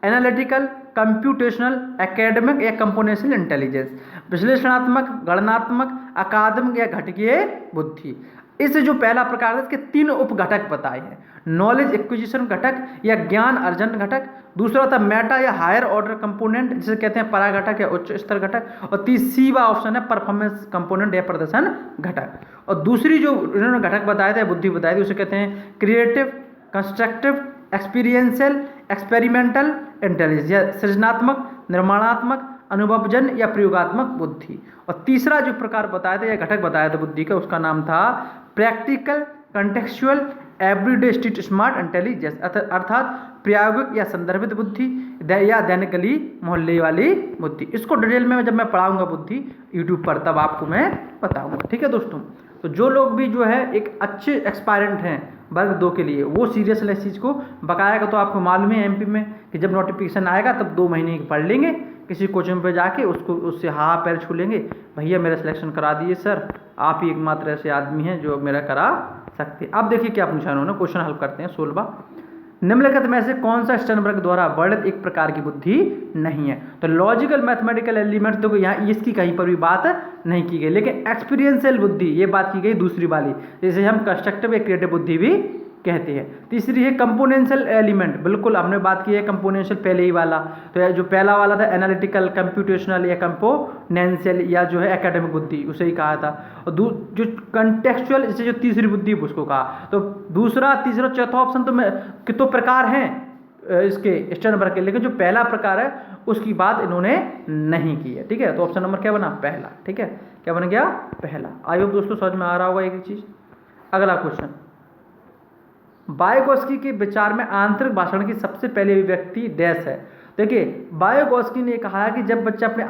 एनालिटिकल, कंप्यूटेशनल, एकेडमिक या कंपोनेंशियल इंटेलिजेंस, विश्लेषणात्मक, गणनात्मक, अकादमिक या घटकीय बुद्धि। इससे जो पहला प्रकार है इसके 3 उप घटक बताए हैं। नॉलेज एक्विजिशन घटक या ज्ञान अर्जन घटक, दूसरा था मेटा या हायर ऑर्डर कंपोनेंट जिसे कहते हैं परा घटक या उच्च स्तर घटक, और तीसरा ऑप्शन है परफॉर्मेंस कंपोनेंट या प्रदर्शन घटक। और दूसरी जो इन्होंने घटक बताए थे, बुद्धि बताई थी, उसे कहते हैं creative, constructive, experiential, experimental intelligence या सृजनात्मक, निर्माणात्मक, अनुभवजन या प्रयोगात्मक बुद्धि। और तीसरा जो प्रकार बताया था या घटक बताया था बुद्धि का, उसका नाम था practical, contextual, everyday street smart intelligence, अर्थात प्रायोगिक या संदर्भित बुद्धि या दैनिक गली मोहल्ले वाली बुद्धि। इसको डिटेल में जब मैं पढ़ाऊंगा बुद्धि यूट्यूब पर, तब आपको मैं बताऊंगा। ठीक है दोस्तों, तो जो लोग भी जो है एक अच्छे एक्सपायरेंट हैं वर्ग 2 के लिए, वो सीरियस इस चीज़ को बकाया। तो आपको मालूम है एमपी में कि जब नोटिफिकेशन आएगा तब 2 महीने की पढ़ लेंगे, किसी कोचिंग पे जाके उससे हाँ पैर छू लेंगे, भैया मेरा सिलेक्शन करा दिए सर, आप ही एकमात्र ऐसे आदमी हैं जो मेरा करा सकते। अब देखिए क्या पूछा उन्होंने, क्वेश्चन हल करते हैं 16वां। निम्नलिखित में से कौन सा स्टर्नबर्ग द्वारा वर्णित एक प्रकार की बुद्धि नहीं है? तो लॉजिकल मैथमेटिकल एलिमेंट तो यहाँ इसकी कहीं पर भी बात नहीं की गई, लेकिन एक्सपीरियंशियल बुद्धि ये बात की गई दूसरी वाली, जैसे हम कंस्ट्रक्टिव या क्रिएटिव बुद्धि भी कहते हैं। तीसरी है कंपोनेंशियल एलिमेंट, बिल्कुल हमने बात की है कंपोनेंशियल पहले ही वाला, तो जो पहला वाला था एनालिटिकल, कंप्यूटेशनल या कंपोनेंशियल या जो है एकेडमिक बुद्धि, उसे ही कहा था। और जो कंटेक्चुअल, इसे जो तीसरी बुद्धि उसको कहा। तो दूसरा, तीसरा, चौथा ऑप्शन तो कितने प्रकार हैं इसके स्टर्नबर्ग के, लेकिन जो पहला प्रकार है उसकी बात इन्होंने नहीं की है। ठीक है, तो ऑप्शन नंबर क्या बना? पहला। ठीक है, क्या बन गया? पहला। आई होप दोस्तों समझ में आ रहा होगा एक चीज। अगला क्वेश्चन, वायगोत्स्की के विचार में आंतरिक भाषण की सबसे पहली अभिव्यक्ति डैश है। देखिए वायगोत्स्की ने कहा है कि जब बच्चा अपनी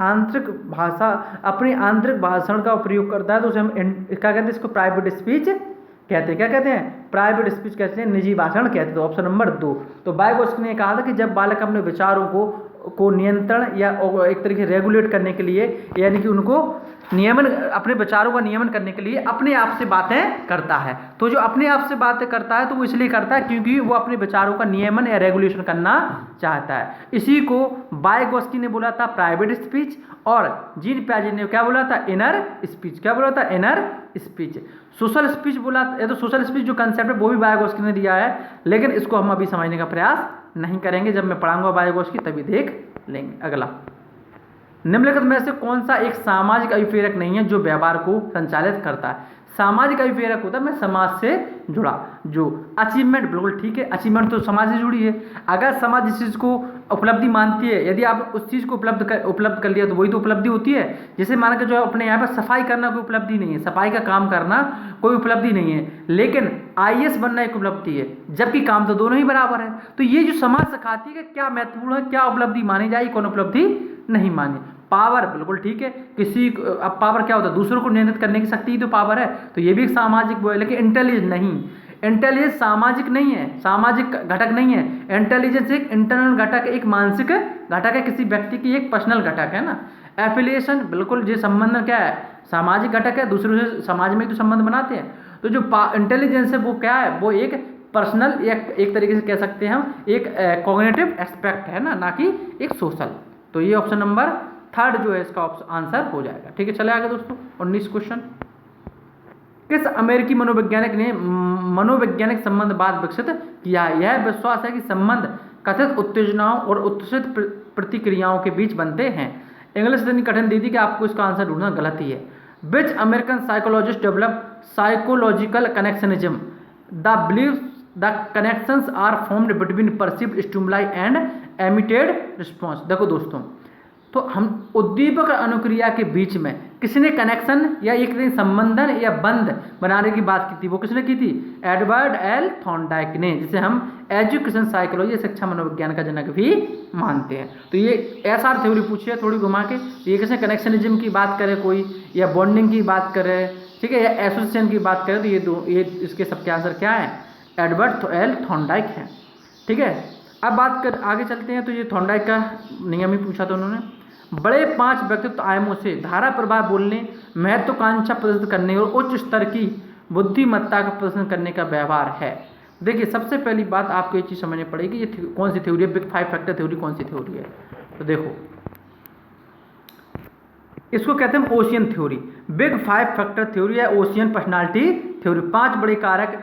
आंतरिक भाषण का प्रयोग करता है तो उसे हम क्या कहते हैं, इसको प्राइवेट स्पीच कहते हैं। क्या कहते हैं? प्राइवेट स्पीच कहते हैं, निजी भाषण कहते हैं। तो ऑप्शन नंबर 2। तो वायगोत्स्की ने कहा था कि जब बालक अपने विचारों को नियंत्रण या एक तरीके से रेगुलेट करने के लिए, यानी कि उनको नियमन, अपने विचारों का नियमन करने के लिए अपने आप से बातें करता है। तो जो अपने आप से बातें करता है तो वो इसलिए करता है क्योंकि वो अपने विचारों का नियमन या रेगुलेशन करना चाहता है। इसी को वाइगोत्स्की ने बोला था प्राइवेट स्पीच, और जीन पियाजे ने क्या बोला था, इनर स्पीच। क्या बोला था, इनर स्पीच। सोशल स्पीच बोला, ये तो सोशल स्पीच जो कंसेप्ट है वो भी वाइगोत्स्की ने दिया है, लेकिन इसको हम अभी समझने का प्रयास नहीं करेंगे। जब मैं पढ़ाऊंगा वाइगोत्स्की तभी देख लेंगे। अगला, निम्नलिखित में से कौन सा एक सामाजिक अभिप्रेरक नहीं है जो व्यवहार को संचालित करता है। सामाजिक अभिप्रेरक होता है मैं समाज से जुड़ा, जो अचीवमेंट, बिल्कुल ठीक है, अचीवमेंट तो समाज से जुड़ी है। अगर समाज इस चीज़ को उपलब्धि मानती है, यदि आप उस चीज़ को उपलब्ध कर लिया तो वही तो उपलब्धि होती है। जैसे मान के जो अपने यहाँ पर सफाई करना कोई उपलब्धि नहीं है, सफाई का काम करना कोई उपलब्धि नहीं है, लेकिन आईएएस बनना एक उपलब्धि है, जबकि काम तो दोनों ही बराबर है। तो ये जो समाज सिखाती है कि क्या महत्वपूर्ण है, क्या उपलब्धि मानी जाए, कौन उपलब्धि नहीं मानी। पावर, बिल्कुल ठीक है, किसी अब पावर क्या होता है, दूसरों को नियंत्रित करने की शक्ति ही तो पावर है, तो ये भी एक सामाजिक वो है। लेकिन इंटेलिजेंस नहीं, इंटेलिजेंस सामाजिक नहीं है, सामाजिक घटक नहीं है। इंटेलिजेंस एक इंटरनल घटक, एक मानसिक घटक है, किसी व्यक्ति की एक पर्सनल घटक है ना। एफिलिएशन, बिल्कुल ये संबंध क्या है, सामाजिक घटक है, दूसरों से समाज में तो संबंध बनाते हैं। तो जो इंटेलिजेंस है वो क्या है, वो एक पर्सनल, एक तरीके से कह सकते हैं हम एक कॉग्निटिव एस्पेक्ट है ना कि एक सोशल। तो ये ऑप्शन नंबर 3 जो है इसका आंसर हो जाएगा। ठीक है, चले आगे दोस्तों। 19 क्वेश्चन, किस अमेरिकी मनोवैज्ञानिक ने मनोवैज्ञानिक संबंधवाद विकसित किया है। यह विश्वास है कि संबंध कथित उत्तेजनाओं और उत्तेजित प्रतिक्रियाओं के बीच बनते हैं। इंग्लिश इतनी कठिन दी थी कि आपको इसका आंसर ढूंढना गलत ही है। Which American psychologist develop psychological connectionism the believe the connections are formed between perceived stimuli and emitted response. देखो दोस्तों, तो हम उद्दीपक और अनुक्रिया के बीच में किसने कनेक्शन या एक संबंधन या बंध बनाने की बात की थी, वो किसने की थी, एडवर्ड एल थॉर्नडाइक ने, जिसे हम एजुकेशन साइकोलॉजी, शिक्षा मनोविज्ञान का जनक भी मानते हैं। तो ये एसआर थ्योरी पूछी है थोड़ी घुमा के, ये किसने कनेक्शनिज्म की बात करे कोई, या बॉन्डिंग की बात करे, ठीक है, या एसोसिएशन की बात करे, तो ये इसके सबके आंसर क्या है, एडवर्ड एल थॉर्नडाइक है। ठीक है, अब बात कर आगे चलते हैं। तो ये थॉर्नडाइक का नियम ही पूछा था उन्होंने। बड़े 5 व्यक्तित्व आयामों से धारा प्रवाह बोलने, महत्वाकांक्षा प्रदर्शित करने और उच्च स्तर की बुद्धिमत्ता का प्रदर्शन करने का व्यवहार है। देखिए, सबसे पहली बात आपको ये चीज़ समझनी पड़ेगी, ये कौन सी थ्योरी है, बिग 5 फैक्टर थ्योरी कौन सी थ्योरी है। तो देखो, इसको कहते हैं ocean theory. Big 5 factor theory है ओशियन पर्सनालिटी थ्योरी, 5 बड़े कारक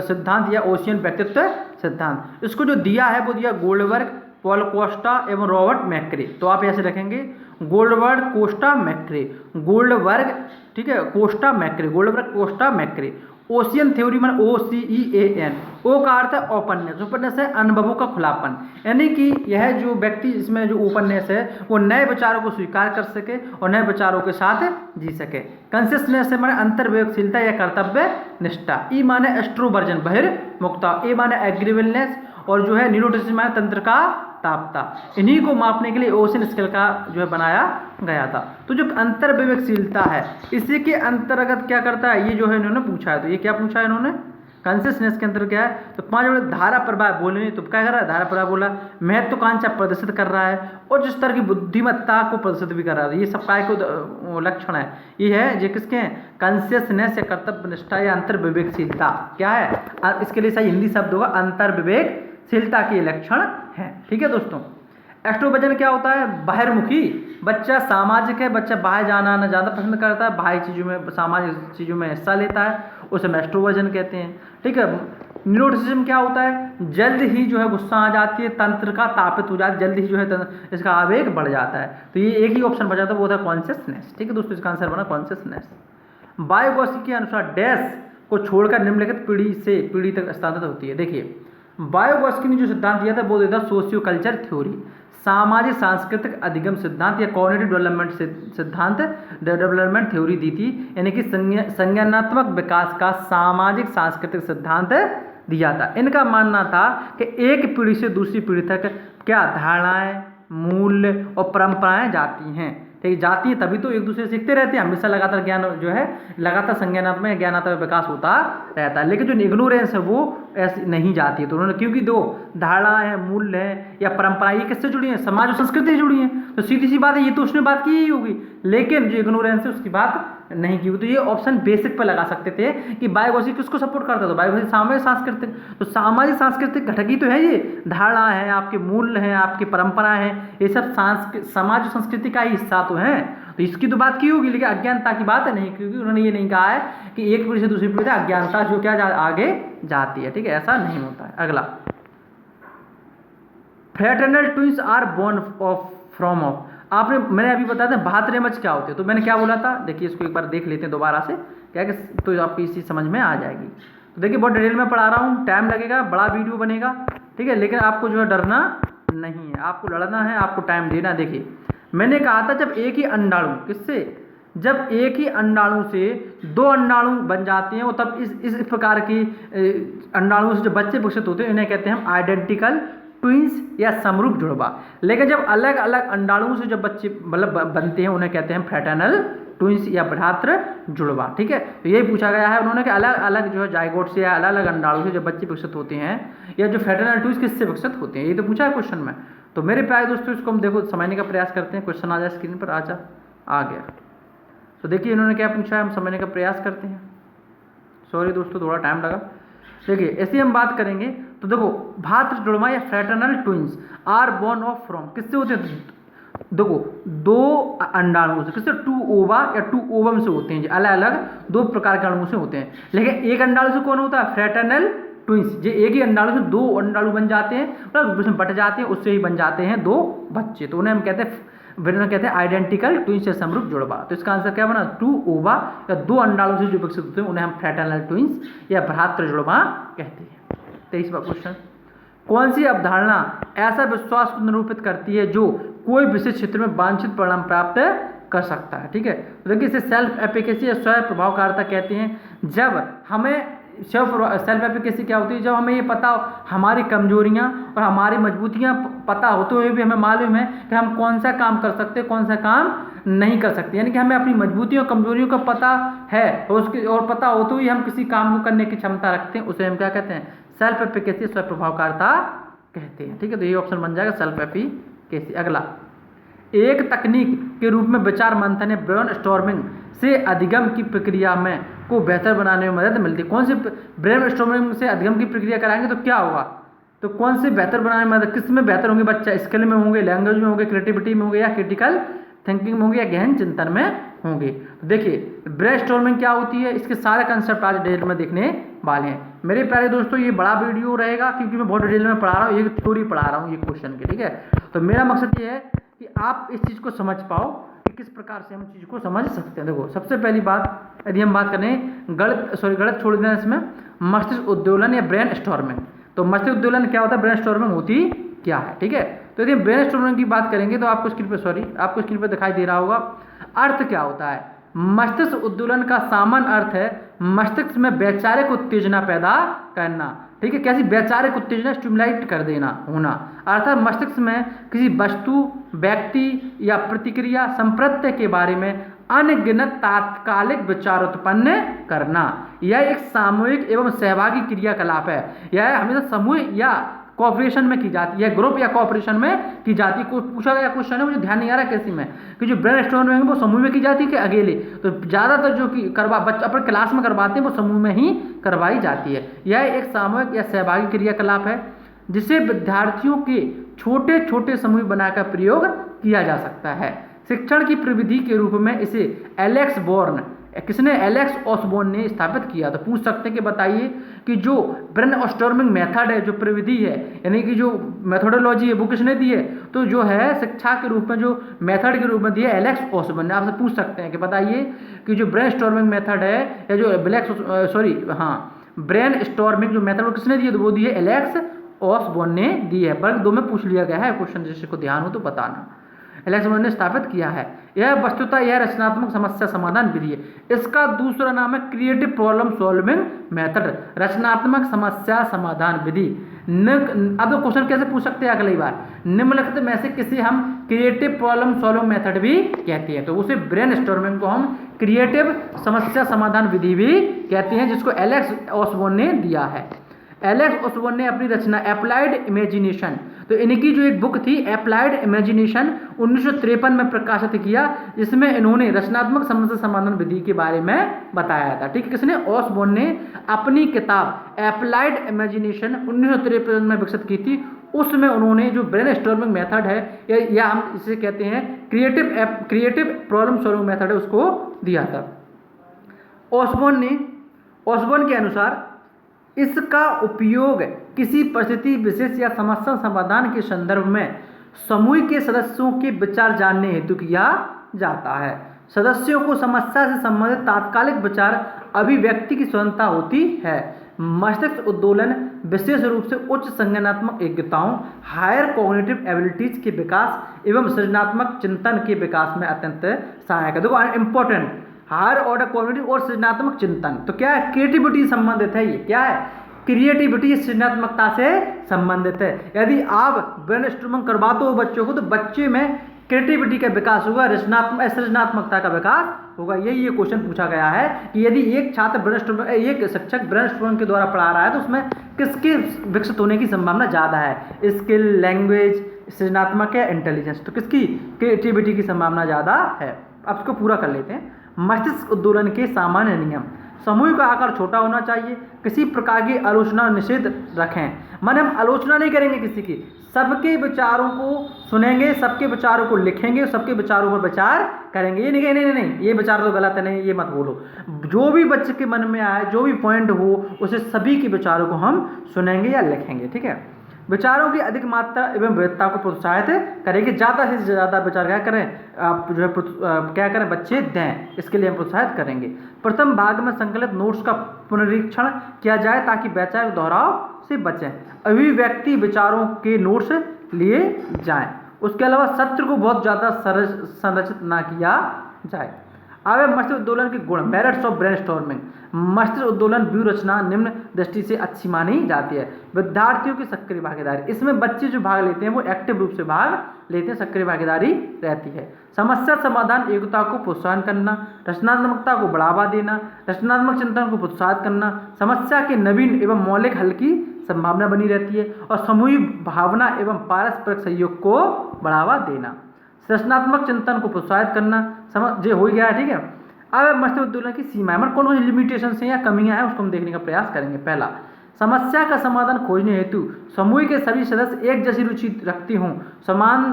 सिद्धांत या ओशियन व्यक्तित्व सिद्धांत। इसको जो दिया है वो दिया गोल्डबर्ग, पॉल कोस्टा एवं रॉबर्ट मैक्रे। तो आप ऐसे रखेंगे गोल्डबर्ग, कोस्टा, मैक्रे, गोल्डबर्ग, ठीक है, Costa, मैक्रे, Goldberg, Costa, मैक्रे। Ocean theory में OCEAN, ओ का अर्थ है ओपननेस, ओपननेस है अनुभवों का खुलापन, यानी कि यह जो व्यक्ति, इसमें जो ओपननेस है वो नए विचारों को स्वीकार कर सके और नए विचारों के साथ जी सके। कंसिस्टेंस है माने अंतर्विवेकशीलता या कर्तव्य निष्ठा। ई माने एक्सट्रोवर्जन, बहिर्मुखता। ए माने एग्रीवेलनेस, और जो है न्यूरोटिसिज्म माने तंत्र का तापता। इन्हीं को मापने के लिए ओशियन स्केल का जो है बनाया गया था। तो जो अंतर्विवेकशीलता है, इसी के अंतर्गत क्या करता है, ये जो है इन्होंने पूछा है। तो ये क्या पूछा है इन्होंने, कंसिस्टेंस के अंदर क्या है, तो 5 बड़े धारा प्रवाह बोले, तो क्या कर रहा है, धारा प्रवाह बोला, महत्वाकांक्षा प्रदर्शित कर रहा है और जिस तरह की बुद्धिमत्ता को प्रदर्शित भी कर रहा है। ये सब काय को लक्षण है, ये है जो किसके हैं, कॉन्शियसनेस या कर्तव्य निष्ठा या अंतर्विवेकशीलता। क्या है, इसके लिए सही हिंदी शब्द होगा अंतर्विवेकशीलता के लक्षण है। ठीक है दोस्तों, एक्सट्रोवर्जन क्या होता है, बाहरमुखी। बच्चा सामाजिक है, बच्चा बाहर जाना आना ज़्यादा पसंद करता है, बाहरी चीज़ों में, सामाजिक चीज़ों में हिस्सा लेता है, उसे हम एक्सट्रोवर्जन कहते हैं। ठीक है, न्यूरोटिसिज्म क्या होता है, जल्द ही जो है गुस्सा आ जाती है, तंत्र का तापित हो जाता है, जल्द ही जो है इसका आवेग बढ़ जाता है। तो ये एक ही ऑप्शन बचा था, वो था कॉन्शियसनेस। ठीक है दोस्तों, इसका आंसर बना कॉन्शियसनेस। वाइगोत्स्की के अनुसार डैश को छोड़कर निम्नलिखित पीढ़ी से पीढ़ी तक स्थानांतरित होती है। देखिए, वाइगोत्स्की ने जो सिद्धांत दिया था वो दिया था सोशियो कल्चर थ्योरी, सामाजिक सांस्कृतिक अधिगम सिद्धांत या कॉग्निटिव डेवलपमेंट सिद्धांत, डेवलपमेंट थ्योरी दी थी, यानी कि संज्ञानात्मक विकास का सामाजिक सांस्कृतिक सिद्धांत दिया था। इनका मानना था कि एक पीढ़ी से दूसरी पीढ़ी तक क्या धारणाएं, मूल्य और परंपराएं जाती हैं। ठीक है, जाती है तभी तो एक दूसरे से सीखते रहते हैं, हमेशा लगातार ज्ञान जो है लगातार संज्ञानात्मक या ज्ञानात्मक विकास होता रहता है। लेकिन जो इग्नोरेंस है वो ऐसी नहीं जाती है। तो उन्होंने क्योंकि दो धारणा है, मूल्य है या परंपरा, ये किससे जुड़ी है? समाज और संस्कृति से जुड़ी है। तो सीधी सी बात है, ये तो उसने बात की ही होगी, लेकिन जो इग्नोरेंस है उसकी बात नहीं की। तो ये ऑप्शन बेसिक पर लगा सकते थे कि बायोलॉजी किसको सपोर्ट करता है? तो बायोलॉजी सामाजिक सांस्कृतिक, तो सामाजिक सांस्कृतिक घटक ही तो है ये, धारणा है, आपके मूल्य हैं, आपकी परंपरा है, ये सब समाज और संस्कृति का ही हिस्सा तो है। तो इसकी तो बात की होगी, लेकिन अज्ञानता की बात नहीं, क्योंकि उन्होंने ये नहीं कहा है कि एक पीढ़ी से दूसरी पीढ़ी अज्ञानता जो क्या आगे जाती है। ठीक है, ऐसा नहीं होता है। अगला, fraternal twins are born from of, आपने मैंने अभी बताया था भातृमज क्या होते हैं, तो मैंने क्या बोला था, देखिए इसको एक बार देख लेते हैं दोबारा से, क्या कि तो आपको इसी समझ में आ जाएगी। तो देखिए बहुत डिटेल में पढ़ा रहा हूँ, टाइम लगेगा, बड़ा वीडियो बनेगा, ठीक है, लेकिन आपको जो है डरना नहीं है, आपको लड़ना है, आपको टाइम देना। देखिए मैंने कहा था जब एक ही अंडाणु, किससे? जब एक ही अंडाणु से दो अंडाणु बन जाते हैं, वो तब इस प्रकार की अंडाणु से जो बच्चे विकसित होते हैं इन्हें कहते हैं हम आइडेंटिकल ट्विंस या समरूप जुड़वा। लेकिन जब अलग अलग अंडाणुओं से जब बच्चे मतलब बनते हैं उन्हें कहते हैं फ्रेटर्नल ट्विंस या भ्रातृ जुड़वा। ठीक है, तो यही पूछा गया है उन्होंने कि अलग अलग जो है जाइगोट से या अलग अलग अंडाणु से जब बच्चे विकसित होते हैं या जो फ्रेटर्नल ट्विंस किससे विकसित होते हैं, ये तो पूछा है क्वेश्चन में। तो मेरे प्यारे दोस्तों इसको हम देखो समझने का प्रयास करते हैं। क्वेश्चन आ जाए स्क्रीन पर, आ गया। तो देखिए इन्होंने क्या पूछा है, हम समझने का प्रयास करते हैं। सॉरी दोस्तों थोड़ा टाइम लगा। देखिए ऐसे हम बात करेंगे तो देखो भातृ जुड़वा या fraternal twins are born of from, किससे होते हैं? देखो दो अंडाणुओं से, किससे? टू ओवा या टू ओवम से होते हैं, अलग अलग दो प्रकार के अणुओं से होते हैं। लेकिन एक अंडाणु से कौन होता है? Fraternal twins. जो एक ही अंडाणु से दो अंडाणु बन जाते हैं, मतलब उसमें बट जाते हैं, उससे ही बन जाते हैं दो बच्चे, तो उन्हें हम कहते हैं आइडेंटिकल ट्विंस या समरूप जुड़वा। तो इसका आंसर क्या बना? टू ओवा या दो अंडाणु से जो विकसित होते हैं उन्हें हम फ्रेटर्नल ट्विंस या भ्रातृ जुड़वा कहते हैं। 23वां क्वेश्चन, कौन सी अवधारणा ऐसा विश्वास को निरूपित करती है जो कोई विशेष क्षेत्र में वांछित परिणाम प्राप्त कर सकता है? ठीक है, तो देखिए इसे सेल्फ एफिकेसी या स्वयं प्रभावकारिता कहते हैं। जब हमें सेल्फ एफिकेसी क्या होती है? जब हमें ये पता हमारी कमजोरियां और हमारी मजबूतियां पता होते हुए भी हमें मालूम है कि हम कौन सा काम कर सकते हैं, कौन सा काम नहीं कर सकते, यानी कि हमें अपनी मजबूतियों और कमजोरियों का पता है और पता होते हुए हम किसी काम को करने की क्षमता रखते हैं, उसे हम क्या कहते हैं? सेल्फ एफिकेसी, स्वयं प्रभावकारिता कहते हैं। ठीक है, तो ये ऑप्शन बन जाएगा सेल्फ एफिकेसी। अगला, एक तकनीक के रूप में विचार मंथन या ब्रेन स्टॉर्मिंग से अधिगम की प्रक्रिया में को बेहतर बनाने में मदद मिलती है। कौन से ब्रेन स्टॉर्मिंग से अधिगम की प्रक्रिया कराएंगे तो क्या होगा? तो कौन से बेहतर बनाने में मदद, किस में बेहतर होंगे बच्चा? स्किल में होंगे, लैंग्वेज में होंगे, क्रिएटिविटी में होंगे, या क्रिटिकल थिंकिंग में होंगे, या गहन चिंतन में होंगे? तो देखिए ब्रेनस्टॉर्मिंग क्या होती है, इसके सारे कंसेप्ट आज डिटेल में देखने वाले हैं। मेरे प्यारे दोस्तों ये बड़ा वीडियो रहेगा क्योंकि मैं बहुत डिटेल में पढ़ा रहा हूँ, ये थ्योरी पढ़ा रहा हूँ ये क्वेश्चन के। ठीक है, तो मेरा मकसद ये है कि आप इस चीज़ को समझ पाओ कि किस प्रकार से हम चीज़ को समझ सकते हैं। देखो सबसे पहली बात यदि हम बात करें गलत छोड़ देना इसमें, मस्तिष्क उद्दोलन या ब्रेन स्टॉर्मिंग। तो मस्तिष्क उद्दोलन क्या होता है, ब्रेन स्टॉर्मिंग होती क्या है? ठीक है, तो यदि ब्रेन स्टॉर्मिंग की बात करेंगे तो आपको स्क्रीन पर दिखाई दे रहा होगा। अर्थ क्या होता है? मस्तिष्क उद्दोलन का सामान्य अर्थ है मस्तिष्क में वैचारिक उत्तेजना पैदा करना। ठीक है, कैसी वैचारिक उत्तेजना? स्टिमुलेट कर देना, होना, अर्थात मस्तिष्क में किसी वस्तु, व्यक्ति या प्रतिक्रिया संप्रत्य के बारे में अनगिनत तात्कालिक विचार उत्पन्न करना। यह एक सामूहिक एवं सहभागी क्रियाकलाप है। यह हमेशा समूह या कॉपरेशन में की जाती है, ग्रुप या कॉपरेशन में की जाती है। पूछा गया क्वेश्चन है, मुझे ध्यान नहीं आ रहा कैसी में, कि जो ब्रेन स्टॉर्मिंग है वो समूह में की जाती है कि अकेले? तो ज़्यादातर जो कि बच्चे अपने क्लास में करवाते हैं वो समूह में ही करवाई जाती है। यह एक सामूहिक या सहभागी क्रियाकलाप है जिसे विद्यार्थियों के छोटे छोटे समूह बनाकर प्रयोग किया जा सकता है। शिक्षण की प्रविधि के रूप में इसे एलेक्स ऑसबोर्न ने स्थापित किया। तो पूछ सकते हैं कि बताइए कि जो ब्रेन स्टॉर्मिंग मेथड है, जो प्रविधि है, यानी कि जो मेथोडोलॉजी है, वो किसने दी है? तो जो है शिक्षा के रूप में जो मेथड के रूप में दिया एलेक्स ऑसबोर्न ने। आपसे पूछ सकते हैं कि बताइए कि जो ब्रेन स्टॉर्मिंग मेथड है या जो ब्रेन स्टॉर्मिंग जो मेथड किसने दिया? तो वो दी है एलेक्स ऑसबोर्न ने दी है। वर्ग 2 में पूछ लिया गया है क्वेश्चन, जिसको ध्यान हो तो बताना। एलेक्स ऑसबोर्न ने स्थापित किया है। यह वस्तुतः यह रचनात्मक समस्या समाधान विधि है। इसका दूसरा नाम है क्रिएटिव प्रॉब्लम सॉल्विंग मेथड, रचनात्मक समस्या समाधान विधि। अब तो क्वेश्चन कैसे पूछ सकते हैं अगली बार, निम्नलिखित में से किसी हम क्रिएटिव प्रॉब्लम सॉल्विंग मेथड भी कहते हैं, तो उसे ब्रेन स्टॉर्मिंग को हम क्रिएटिव समस्या समाधान विधि भी कहते हैं, जिसको एलेक्स ऑसबोर्न ने दिया है। एलेक्स ऑसबोर्न ने अपनी रचना एप्लाइड इमेजिनेशन, तो इनकी जो एक बुक थी एप्लाइड इमेजिनेशन 1953 में प्रकाशित किया, जिसमें इन्होंने रचनात्मक समस्या समाधान विधि के बारे में बताया था। ठीक है, किसने? ऑसबोर्न ने अपनी किताब एप्लाइड इमेजिनेशन 1953 में विकसित की थी। उसमें उन्होंने जो ब्रेन स्टॉर्मिंग मेथड है या हम इसे कहते हैं क्रिएटिव प्रॉब्लम सॉल्विंग मेथड है, उसको दिया था। ऑसबोर्न के अनुसार इसका उपयोग किसी परिस्थिति विशेष या समस्या समाधान के संदर्भ में समूह के सदस्यों के विचार जानने हेतु किया जाता है। सदस्यों को समस्या से संबंधित तात्कालिक विचार अभिव्यक्ति की स्वतंत्रता होती है। मस्तिष्क उद्दोलन विशेष रूप से उच्च संज्ञानात्मक योग्यताओं हायर कॉग्निटिव एबिलिटीज के विकास एवं सृजनात्मक चिंतन के विकास में अत्यंत सहायक है। देखो इंपॉर्टेंट, हायर ऑर्डर कॉग्निटिव और सृजनात्मक चिंतन, तो क्या है? क्रिएटिविटी संबंधित है। ये क्या है? क्रिएटिविटी सृजनात्मकता से संबंधित है। यदि आप ब्रेनस्टॉर्मिंग करवाते हो बच्चों को, तो बच्चे में क्रिएटिविटी का विकास होगा, सृजनात्मकता का विकास होगा। यही ये क्वेश्चन पूछा गया है कि यदि एक छात्र एक शिक्षक ब्रेनस्टॉर्मिंग के द्वारा पढ़ा रहा है, तो उसमें किसके विकसित होने की संभावना ज़्यादा है? स्किल, लैंग्वेज, सृजनात्मक या इंटेलिजेंस, तो किसकी? क्रिएटिविटी की संभावना ज़्यादा है। अब इसको पूरा कर लेते हैं। मस्तिष्क उद्दोलन के सामान्य नियम: समूह का आकार छोटा होना चाहिए, किसी प्रकार की आलोचना निषेध रखें, माने हम आलोचना नहीं करेंगे किसी की, सबके विचारों को सुनेंगे, सबके विचारों को लिखेंगे, सबके विचारों पर विचार करेंगे। ये नहीं नहीं ये विचार तो गलत है, नहीं ये मत बोलो। जो भी बच्चे के मन में आए, जो भी पॉइंट हो, उसे सभी के विचारों को हम सुनेंगे या लिखेंगे। ठीक है, विचारों की अधिक मात्रा एवं विविधता को प्रोत्साहित करेंगे। ज़्यादा से ज़्यादा विचार क्या करें, आप जो है क्या करें, बच्चे दें, इसके लिए हम प्रोत्साहित करेंगे। प्रथम भाग में संकलित नोट्स का पुनरीक्षण किया जाए ताकि वैचारिक दोहराव से बचें। अभिव्यक्ति विचारों के नोट्स लिए जाएं। उसके अलावा सत्र को बहुत ज़्यादा संरचित ना किया जाए। अब मस्तिष्क उद्दोलन के गुण, मेरिट्स ऑफ ब्रेनस्टॉर्मिंग। मस्तिष्क उद्दोलन व्यू रचना निम्न दृष्टि से अच्छी मानी जाती है। विद्यार्थियों की सक्रिय भागीदारी, इसमें बच्चे जो भाग लेते हैं वो एक्टिव रूप से भाग लेते हैं, सक्रिय भागीदारी रहती है। समस्या समाधान योग्यता को प्रोत्साहन करना, रचनात्मकता को बढ़ावा देना, रचनात्मक चिंतन को प्रोत्साहित करना, समस्या के नवीन एवं मौलिक हल की संभावना बनी रहती है, और सामूहिक भावना एवं पारस्परिक सहयोग को बढ़ावा देना, रचनात्मक चिंतन को प्रोत्साहित करना। समझ ये हो गया, ठीक है। अब मस्तिष्क उद्दोलन की सीमाएं, मतलब कौन कौन सी लिमिटेशन है या कमियां हैं, उसको हम देखने का प्रयास करेंगे। पहला, समस्या का समाधान खोजने हेतु समूह के सभी सदस्य एक जैसी रुचि रखते हों, समान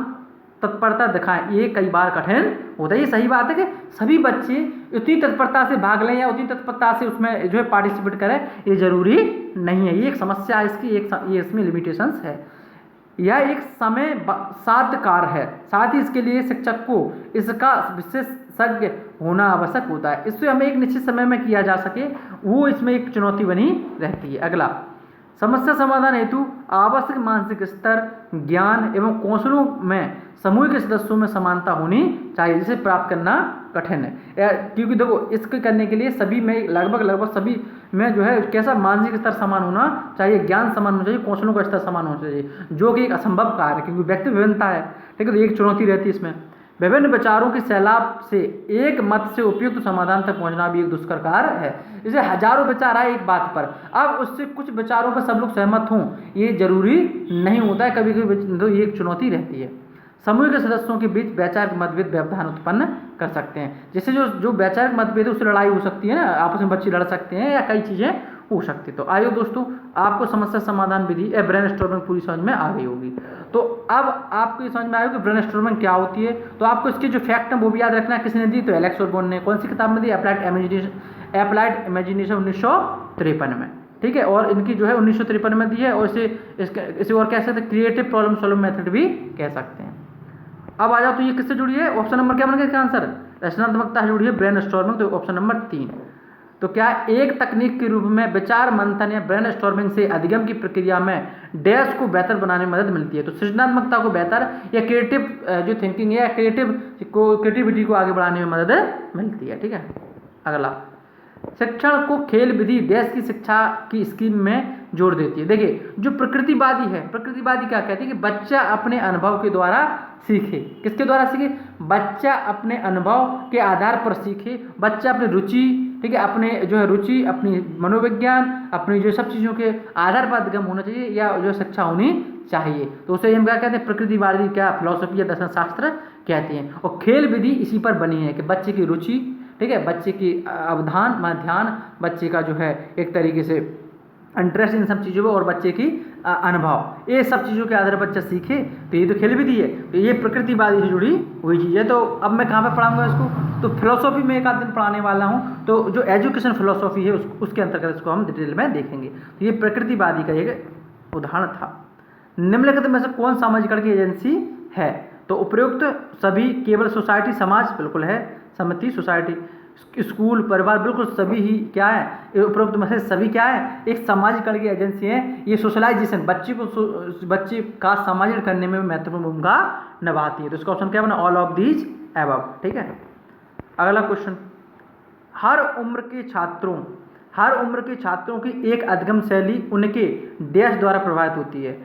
तत्परता दिखाएं। ये कई बार कठिन होता है। ये सही बात है कि सभी बच्चे उतनी तत्परता से भाग लें या उतनी तत्परता से उसमें जो है पार्टिसिपेट करें, ये जरूरी नहीं है। ये एक समस्या है इसकी, ये इसमें लिमिटेशंस है। यह एक समय साध्य कार्य है, साथ ही इसके लिए शिक्षक को इसका विशेषज्ञ होना आवश्यक होता है। इससे हमें एक निश्चित समय में किया जा सके, वो इसमें एक चुनौती बनी रहती है। अगला, समस्या समाधान हेतु आवश्यक मानसिक स्तर, ज्ञान एवं कौशलों में समूह के सदस्यों में समानता होनी चाहिए, जिसे प्राप्त करना कठिन है। क्योंकि देखो, इसके करने के लिए सभी में लगभग सभी में जो है कैसा मानसिक स्तर समान होना चाहिए, ज्ञान समान होना चाहिए, कौशलों का स्तर समान होना चाहिए, जो कि एक असंभव कार्य है क्योंकि व्यक्ति विभिन्नता है। ठीक है, तो एक चुनौती रहती है इसमें। विभिन्न विचारों के सैलाब से एक मत से उपयुक्त समाधान तक पहुंचना भी एक दुष्कर कार्य है। जैसे हजारों विचार आए एक बात पर, अब उससे कुछ विचारों पर सब लोग सहमत हों, ये जरूरी नहीं होता है। कभी कभी तो ये एक चुनौती रहती है। समूह के सदस्यों के बीच वैचारिक मतभेद व्यवधान उत्पन्न कर सकते हैं। जैसे जो वैचारिक मतभेद है उससे लड़ाई हो सकती है ना, आपस में बच्चे लड़ सकते हैं या कई चीज़ें हो सकती है। तो आइए दोस्तों, आपको समस्या समाधान विधि ब्रेनस्टॉर्मिंग पूरी समझ में आ गई होगी। तो अब आपको ये समझ में आएगा कि ब्रेनस्टॉर्मिंग क्या होती है। तो आपको इसके जो फैक्ट हैं वो भी याद रखना है। किसने दी? तो एलेक्स ऑसबोर्न ने। कौन सी किताब में दी? एप्लाइड इमेजिनेशन 1953 में। ठीक है, और इनकी जो है 1953 में दी है, और इसे और कह सकते हैं क्रिएटिव प्रॉब्लम सॉल्विंग मेथड भी कह सकते हैं। अब आ जाओ, तो ये किससे जुड़ी है? ऑप्शन नंबर क्या बन गया इसका आंसर? रचनात्मकता से जुड़ी है ब्रेनस्टॉर्मिंग, तो ऑप्शन नंबर 3। तो क्या एक तकनीक के रूप में विचार मंथन या ब्रेनस्टॉर्मिंग से अधिगम की प्रक्रिया में डैश को बेहतर बनाने में मदद मिलती है। तो सृजनात्मकता को बेहतर या क्रिएटिव जो थिंकिंग है, क्रिएटिविटी को आगे बढ़ाने में मदद मिलती है। ठीक है, अगला, शिक्षण को खेल विधि डैश की शिक्षा की स्कीम में जोड़ देती है। देखिए जो प्रकृतिवादी है, प्रकृतिवादी क्या कहती है कि बच्चा अपने अनुभव के द्वारा सीखे। किसके द्वारा सीखे? बच्चा अपने अनुभव के आधार पर सीखे। बच्चा अपनी रुचि, ठीक है, अपने जो है रुचि, अपनी मनोविज्ञान, अपनी जो सब चीज़ों के आधार पर अधिगम होना चाहिए या जो शिक्षा होनी चाहिए। तो उसे हम क्या कहते हैं? प्रकृतिवादी क्या फिलॉसफी या दर्शन शास्त्र कहते हैं। और खेल विधि इसी पर बनी है कि बच्चे की रुचि, ठीक है, बच्चे की अवधान मान ध्यान, बच्चे का जो है एक तरीके से इंटरेस्ट इन सब चीज़ों में और बच्चे की अनुभव, ये सब चीज़ों के आधार पर बच्चा सीखे। तो ये तो खेल विधि है, तो ये प्रकृतिवादी से जुड़ी हुई चीज़ है। तो अब मैं कहाँ पे पढ़ाऊंगा इसको? तो फिलोसॉफी में एक आध दिन पढ़ाने वाला हूँ। तो जो एजुकेशन फिलोसॉफी है उसके अंतर्गत इसको हम डिटेल में देखेंगे। तो ये प्रकृतिवादी का एक उदाहरण था। निम्नलिखित में से कौन सामाजिकरण की एजेंसी है? तो उपयुक्त सभी, केवल सोसाइटी समाज बिल्कुल है, समिति सोसाइटी, स्कूल परिवार बिल्कुल सभी ही क्या है? उपरोक्त में से सभी क्या है? एक सामाजिकरण की एजेंसी है। ये सोशलाइजेशन बच्चे का समाजीकरण करने में महत्वपूर्ण भूमिका निभाती है। तो इसका ऑप्शन क्या बना? All of these above. ठीक है, अगला क्वेश्चन, हर उम्र के छात्रों की एक अधिगम शैली उनके डैश द्वारा प्रभावित होती है।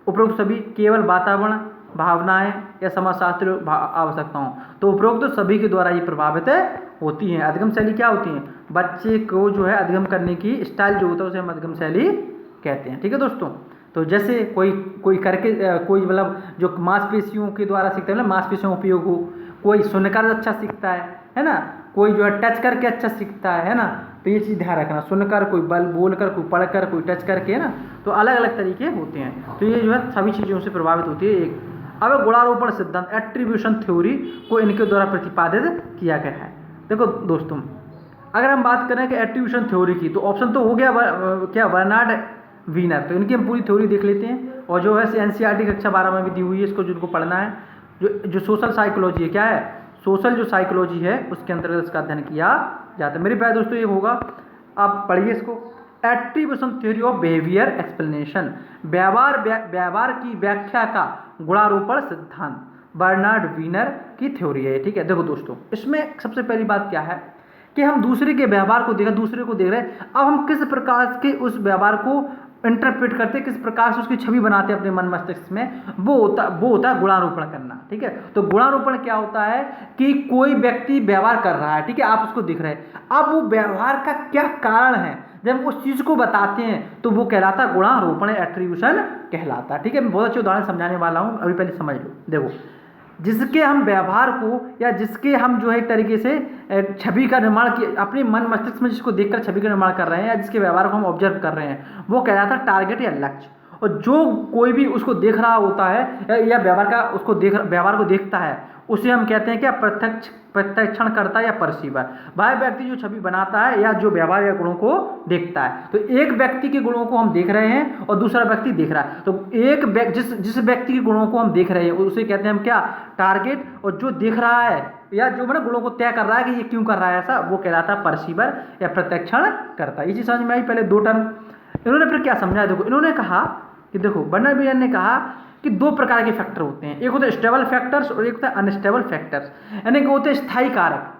उपरोक्त सभी, केवल वातावरण, भावनाएं या समाजशास्त्र आवश्यकताओं। तो उपरोक्त सभी के द्वारा ये प्रभावित होती हैं। अधिगम शैली क्या होती है? बच्चे को जो है अधिगम करने की स्टाइल जो होता है उसे हम अधिगम शैली कहते हैं। ठीक है दोस्तों, तो जैसे कोई करके कोई मतलब जो मांसपेशियों के द्वारा सीखता है, मतलब मांसपेशियों का उपयोग हो, कोई सुनकर अच्छा सीखता है ना, कोई जो है टच करके अच्छा सीखता है ना। तो ये चीज़ ध्यान रखना, सुनकर, कोई बोलकर, कोई पढ़कर, कोई टच करके, है ना। तो अलग अलग तरीके होते हैं। तो ये जो है सभी चीज़ों से प्रभावित होती है। एक अब गुणारोपण सिद्धांत, एट्रीब्यूशन थ्योरी को इनके द्वारा प्रतिपादित किया गया है। देखो दोस्तों, अगर हम बात करें कि एट्रीब्यूशन थ्योरी की, तो ऑप्शन तो हो गया क्या? Bernard Weiner. तो इनकी हम पूरी थ्योरी देख लेते हैं। और जो है एनसीईआरटी कक्षा 12 में भी दी हुई है, इसको जिनको पढ़ना है। जो सोशल साइकोलॉजी है, क्या है? सोशल जो साइकोलॉजी है उसके अंतर्गत इसका अध्ययन किया जाता है। मेरे प्यारे दोस्तों, ये होगा, आप पढ़िए इसको। Attribution theory of behaviour explanation, व्यवहार की व्याख्या का गुणारोपण सिद्धांत, बर्नार्ड वीनर की थ्योरी है। ठीक है, देखो दोस्तों, इसमें सबसे पहली बात क्या है कि हम दूसरे के व्यवहार को दूसरे को देख रहे हैं। अब हम किस प्रकार के उस व्यवहार को इंटरप्रेट करते हैं, किस प्रकार से उसकी छवि बनाते हैं अपने मन मस्तिष्क में, वो होता है गुणारोपण करना। ठीक है, तो गुणारोपण क्या होता है कि कोई व्यक्ति व्यवहार कर रहा है, ठीक है, आप उसको देख रहे हैं, अब वो व्यवहार का क्या कारण है, जब उस चीज़ को बताते हैं तो वो कहलाता है गुणारोपण, एट्रीब्यूशन कहलाता है। ठीक है, मैं बहुत अच्छे उदाहरण समझाने वाला हूँ, अभी पहले समझ लो। देखो, जिसके हम व्यवहार को या जिसके हम जो है एक तरीके से छवि का निर्माण अपने मन मस्तिष्क में जिसको देखकर छवि का निर्माण कर रहे हैं या जिसके व्यवहार को हम ऑब्जर्व कर रहे हैं, वो कहलाता है टारगेट या लक्ष्य। और जो कोई भी उसको देख रहा होता है या व्यवहार को देखता है, उसे हम कहते हैं क्या? प्रत्यक्षण करता या परसीवर। वह व्यक्ति जो छवि बनाता है या जो व्यवहार या गुणों को देखता है। तो एक व्यक्ति के गुणों को हम देख रहे हैं और दूसरा व्यक्ति देख रहा है। तो एक जिस व्यक्ति के गुणों को हम देख रहे हैं उसे कहते हैं हम क्या? टारगेट। और जो देख रहा है या जो मतलब गुणों को तय कर रहा है कि ये क्यों कर रहा है ऐसा, वो कहलाता है परसीवर या प्रत्यक्षण करता। ये चीज़ समझ में आई। पहले दो टर्म इन्होंने फिर क्या समझा? देखो, इन्होंने कहा कि देखो, बर्नार्ड वीनर ने कहा कि दो प्रकार के फैक्टर होते हैं, एक होते हैं स्टेबल फैक्टर्स और एक होता है अनस्टेबल फैक्टर्स। यानी कि होते हैं स्थायी कारक,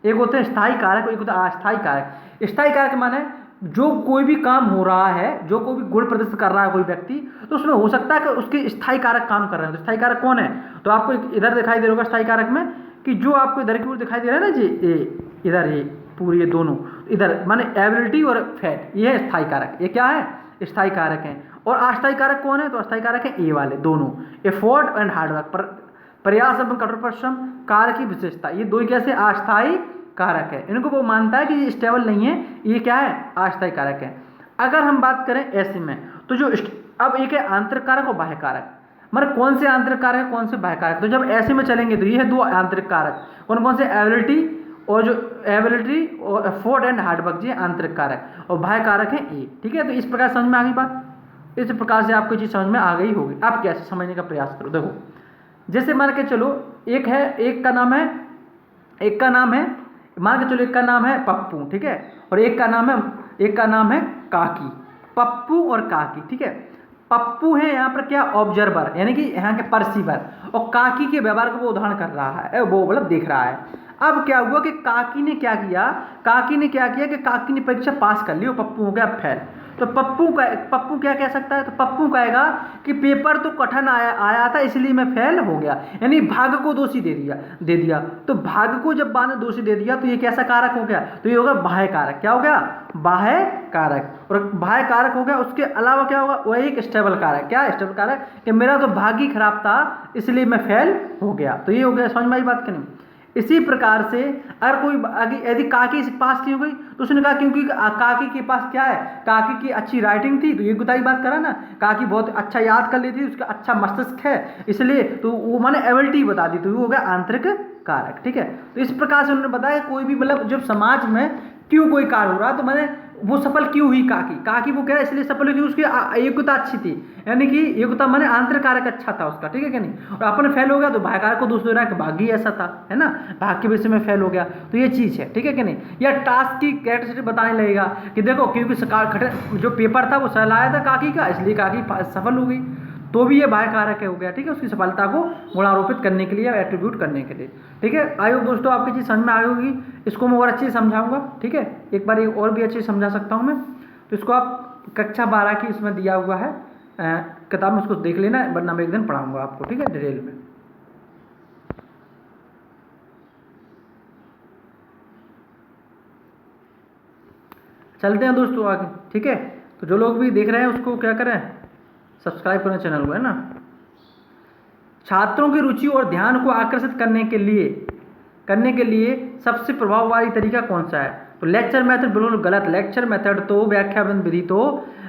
एक होते हैं स्थायी कारक और एक होता है अस्थायी कारक। स्थायी कारक माने जो कोई भी काम हो रहा है, जो कोई भी गुण प्रदर्शित कर रहा है कोई व्यक्ति, तो उसमें हो सकता है कि उसके स्थायी कारक काम कर रहे हैं। तो स्थायी कारक कौन है? तो आपको इधर दिखाई दे रहा होगा स्थायी कारक में कि जो आपको इधर की ओर दिखाई दे रहा है ना जी, इधर ये पूरी ये दोनों इधर माने एबिलिटी और फैट, ये है स्थायी कारक। ये क्या है? स्थायी कारक है। और अस्थायी कारक कौन है? तो अस्थायी कारक है ए वाले दोनों, एफोर्ट एंड हार्डवर्क, प्रयास एवं कठोर परिश्रम, कार्य की विशेषता। ये दो कैसे? अस्थायी कारक है। इनको वो मानता है कि ये स्टेबल नहीं है, ये क्या है? अस्थायी कारक है। अगर हम बात करें ऐसे में, तो जो अब एक है आंतरिक कारक और बाह्य कारक। मतलब कौन से आंतरिक कारक है, कौन से बाह्य कारक? तो जब ऐसे में चलेंगे तो ये है दो आंतरिक कारक, कौन कौन से? एबिलिटी और जो एबिलिटी और एफोर्ट एंड हार्डवर्क, जी आंतरिक कारक, और बाह्य कारक है ए। ठीक है, तो इस प्रकार समझ में आ गई बात। इस प्रकार से आपको चीज़ समझ में आ गई होगी। आप कैसे समझने का प्रयास करो। देखो, जैसे मान के चलो एक का नाम है मान के चलो एक का नाम है पप्पू, ठीक है, और एक का नाम है काकी। पप्पू और काकी, ठीक है। पप्पू है यहाँ पर क्या? ऑब्जर्वर, यानी कि यहाँ के परसीवर, और काकी के व्यवहार को वो उदाहरण कर रहा है, वो मतलब देख रहा है। अब क्या हुआ कि काकी ने क्या किया कि काकी ने परीक्षा पास कर ली और पप्पू हो गया फेल। तो पप्पू क्या कह सकता है, तो पप्पू कहेगा कि पेपर तो कठिन आया था इसलिए मैं फेल हो गया, यानी भाग को दोषी दे दिया। तो भाग को जब ने दोषी दे दिया तो ये कैसा कारक हो गया, तो ये होगा बाह्य कारक। क्या हो गया, बाह्य कारक। और बाह्य कारक हो गया, उसके अलावा क्या होगा, वही एक स्टेबल कारक। क्या स्टेबल कारक, कि मेरा तो भाग्य खराब था इसलिए मैं फेल हो गया। तो ये हो गया, समझ में आई बात कि नहीं। इसी प्रकार से अगर कोई यदि काकी पास की हो गई तो उसने कहा क्योंकि काकी के पास क्या है, काकी की अच्छी राइटिंग थी, तो ये गुताई बात करा ना, काकी बहुत अच्छा याद कर लेती थी, उसका अच्छा मस्तिष्क है इसलिए, तो वो माने एबिलिटी बता दी, तो वो हो गया आंतरिक कारक। ठीक है, तो इस प्रकार से उन्होंने बताया कोई भी मतलब जब समाज में क्यों कोई कार्य हो रहा तो मैंने वो सफल क्यों हुई, काकी वो कह रहा इसलिए सफल हुई कि उसकी योग्यता अच्छी थी, यानी कि योग्यता माने आंतरिक कारक अच्छा था उसका। ठीक है कि नहीं, और अपन फेल हो गया तो बाह्य कारक को दोष दे रहा है कि भाग्य ऐसा था, है ना, भाग्य के विषय में फेल हो गया, तो ये चीज़ है। ठीक है कि नहीं, या टास्क की कैरेक्टरिस्टिक बताने लगेगा कि देखो क्योंकि जो पेपर था वो सरल आया था काकी का, इसलिए काकी सफल हो गई, तो भी ये बाह्य कारक हो गया। ठीक है, उसकी सफलता को गुणारोपित करने के लिए या एट्रीब्यूट करने के लिए। ठीक है, आई होप दोस्तों आपकी चीज़ समझ में आई होगी। इसको मैं और अच्छे से समझाऊंगा। ठीक है, एक बार और भी अच्छे से समझा सकता हूँ मैं, तो इसको आप कक्षा 12 की इसमें दिया हुआ है किताब में, उसको देख लेना, वरना मैं एक दिन पढ़ाऊंगा आपको। ठीक है, डिटेल में। चलते हैं दोस्तों आगे। ठीक है, तो जो लोग भी देख रहे हैं उसको क्या करें, सब्सक्राइब करें चैनल को, है ना। छात्रों की रुचि और ध्यान को आकर्षित करने के लिए सबसे प्रभावशाली तरीका कौन सा है, तो लेक्चर मेथड बिल्कुल गलत। लेक्चर मेथड तो व्याख्याबंद विधि तो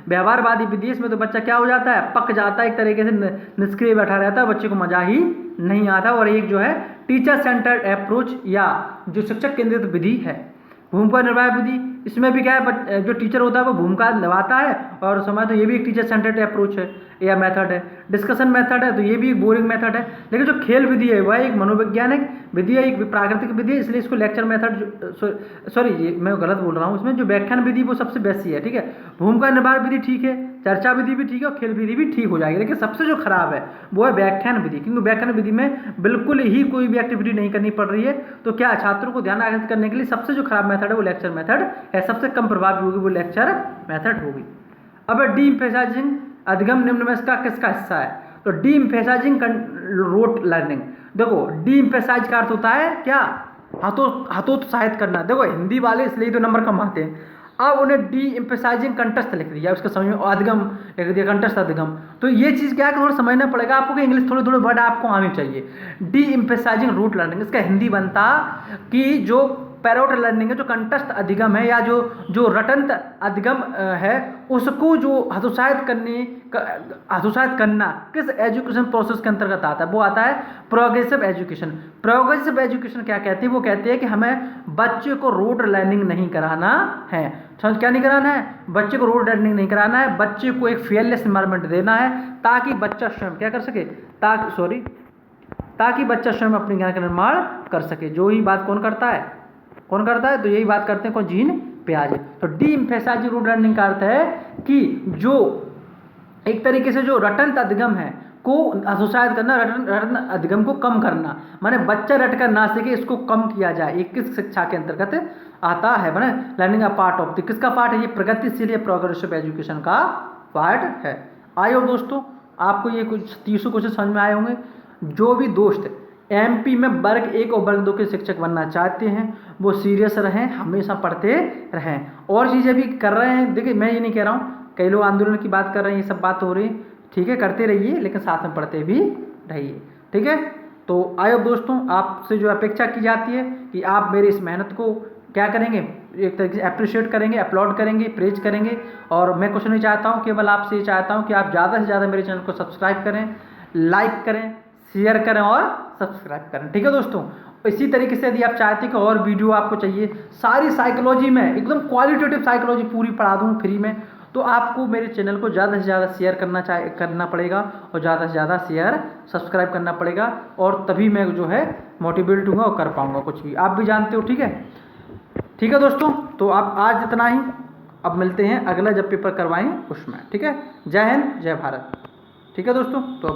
व्यवहारवादी विधि, इसमें तो बच्चा क्या हो जाता है, पक जाता है, एक तरीके से निष्क्रिय बैठा रहता है, बच्चे को मजा ही नहीं आता। और एक जो है टीचर सेंटर्ड अप्रोच या जो शिक्षक केंद्रित विधि है, भूमिका निर्वाह विधि, इसमें भी क्या है, जो टीचर होता है वो भूमिका निभाता है और समय तो ये भी एक टीचर सेंटर्ड अप्रोच है या मेथड है। डिस्कशन मेथड है तो ये भी एक बोरिंग मेथड है। लेकिन जो खेल विधि है वह एक मनोवैज्ञानिक विधि है, एक प्राकृतिक विधि है, इसलिए इसको लेक्चर मेथड, सॉरी ये मैं गलत बोल रहा हूँ, इसमें जो व्याख्यान विधि वो सबसे बेस्ट है। ठीक है, भूमिका निर्वाह विधि ठीक है, चर्चा विधि भी ठीक है और खेल विधि भी ठीक हो जाएगी। लेकिन सबसे जो खराब है वो है व्याख्यान विधि, क्योंकि व्याख्यान विधि में बिल्कुल ही कोई भी एक्टिविटी नहीं करनी पड़ रही है। तो क्या छात्रों को ध्यान आकर्षित करने के लिए सबसे जो खराब मेथड है वो लेक्चर मेथड है, सबसे कम प्रभावी होगी वो लेक्चर मेथड होगी। अब डी एम्फेसाइजिंग अधिगम निम्न में इसका किसका हिस्सा है, तो डी एम्फेसाइजिंग रोट लर्निंग। देखो डी एम्फेसाइज का अर्थ होता है क्या, हतोत्साहित करना। देखो हिंदी वाले इसलिए तो नंबर कम आते हैं, अब उन्हें डी एम्फेसाइजिंग कंटेस्ट लिख दिया, उसका समझ में अधिगम लिख दिया, कंटेस्ट अधिगम। तो ये चीज़ क्या है कि थोड़ा समझना पड़ेगा आपको कि इंग्लिश थोड़े वर्ड आपको आने चाहिए। डी एम्फेसाइजिंग रूट लर्निंग, इसका हिंदी बनता कि जो पैरोट लर्निंग है, जो कंटस्थ अधिगम है या जो रटंत अधिगम है, उसको जो हतोत्साहित करना किस एजुकेशन प्रोसेस के अंतर्गत आता है, वो आता है प्रोग्रेसिव एजुकेशन। प्रोग्रेसिव एजुकेशन क्या कहती है, वो कहती है कि हमें बच्चे को रोड लर्निंग नहीं कराना है। क्या नहीं कराना है, बच्चे को रोड लर्निंग नहीं कराना है, बच्चे को एक फेयरलेस एनवायरनमेंट देना है ताकि बच्चा स्वयं क्या कर सके, ताकि बच्चा स्वयं अपने ज्ञान का निर्माण कर सके। जो ही बात कौन करता है, तो यही बात करते हैं कौन, जीन पियाजे। तो डी एम्फेसाइजिंग रूट लर्निंग का अर्थ है कि जो एक तरीके से जो रटंत अधिगम है को हतोत्साहित करना, रटन अधिगम को कम करना, माने बच्चा रट कर ना सके इसको कम किया जाए। ये किस शिक्षा के अंतर्गत आता है, माने learning a part of the, किसका पार्ट है, ये प्रगतिशील प्रोग्रेसिव एजुकेशन का पार्ट है। आइए दोस्तों आपको ये कुछ 30 क्वेश्चन समझ में आए होंगे। जो भी दोस्त एमपी में वर्ग 1 और वर्ग 2 के शिक्षक बनना चाहते हैं वो सीरियस रहें, हमेशा पढ़ते रहें, और चीज़ें भी कर रहे हैं। देखिए मैं ये नहीं कह रहा हूँ, कई लोग आंदोलन की बात कर रहे हैं, ये सब बात हो रही है, ठीक है, करते रहिए लेकिन साथ में पढ़ते भी रहिए। ठीक है, तो आइए दोस्तों आपसे जो अपेक्षा की जाती है कि आप मेरी इस मेहनत को क्या करेंगे, एक तरीके से अप्रिशिएट करेंगे, अपलोड करेंगे, प्रेज करेंगे। और मैं कुछ नहीं चाहता हूँ, केवल आपसे ये चाहता हूँ कि आप ज़्यादा से ज़्यादा मेरे चैनल को सब्सक्राइब करें, लाइक करें, शेयर करें और सब्सक्राइब करें। ठीक है दोस्तों, इसी तरीके से यदि आप चाहते हैं कि और वीडियो आपको चाहिए, सारी साइकोलॉजी में एकदम क्वालिटेटिव साइकोलॉजी पूरी पढ़ा दूँ फ्री में, तो आपको मेरे चैनल को ज़्यादा से ज़्यादा शेयर करना पड़ेगा और ज़्यादा से ज़्यादा शेयर सब्सक्राइब करना पड़ेगा, और तभी मैं जो है मोटिवेटेड हूँगा और कर पाऊँगा कुछ भी, आप भी जानते हो। ठीक है दोस्तों, तो आप आज इतना ही, अब मिलते हैं अगला जब पेपर करवाएं उसमें। ठीक है, जय हिंद जय भारत। ठीक है दोस्तों, तो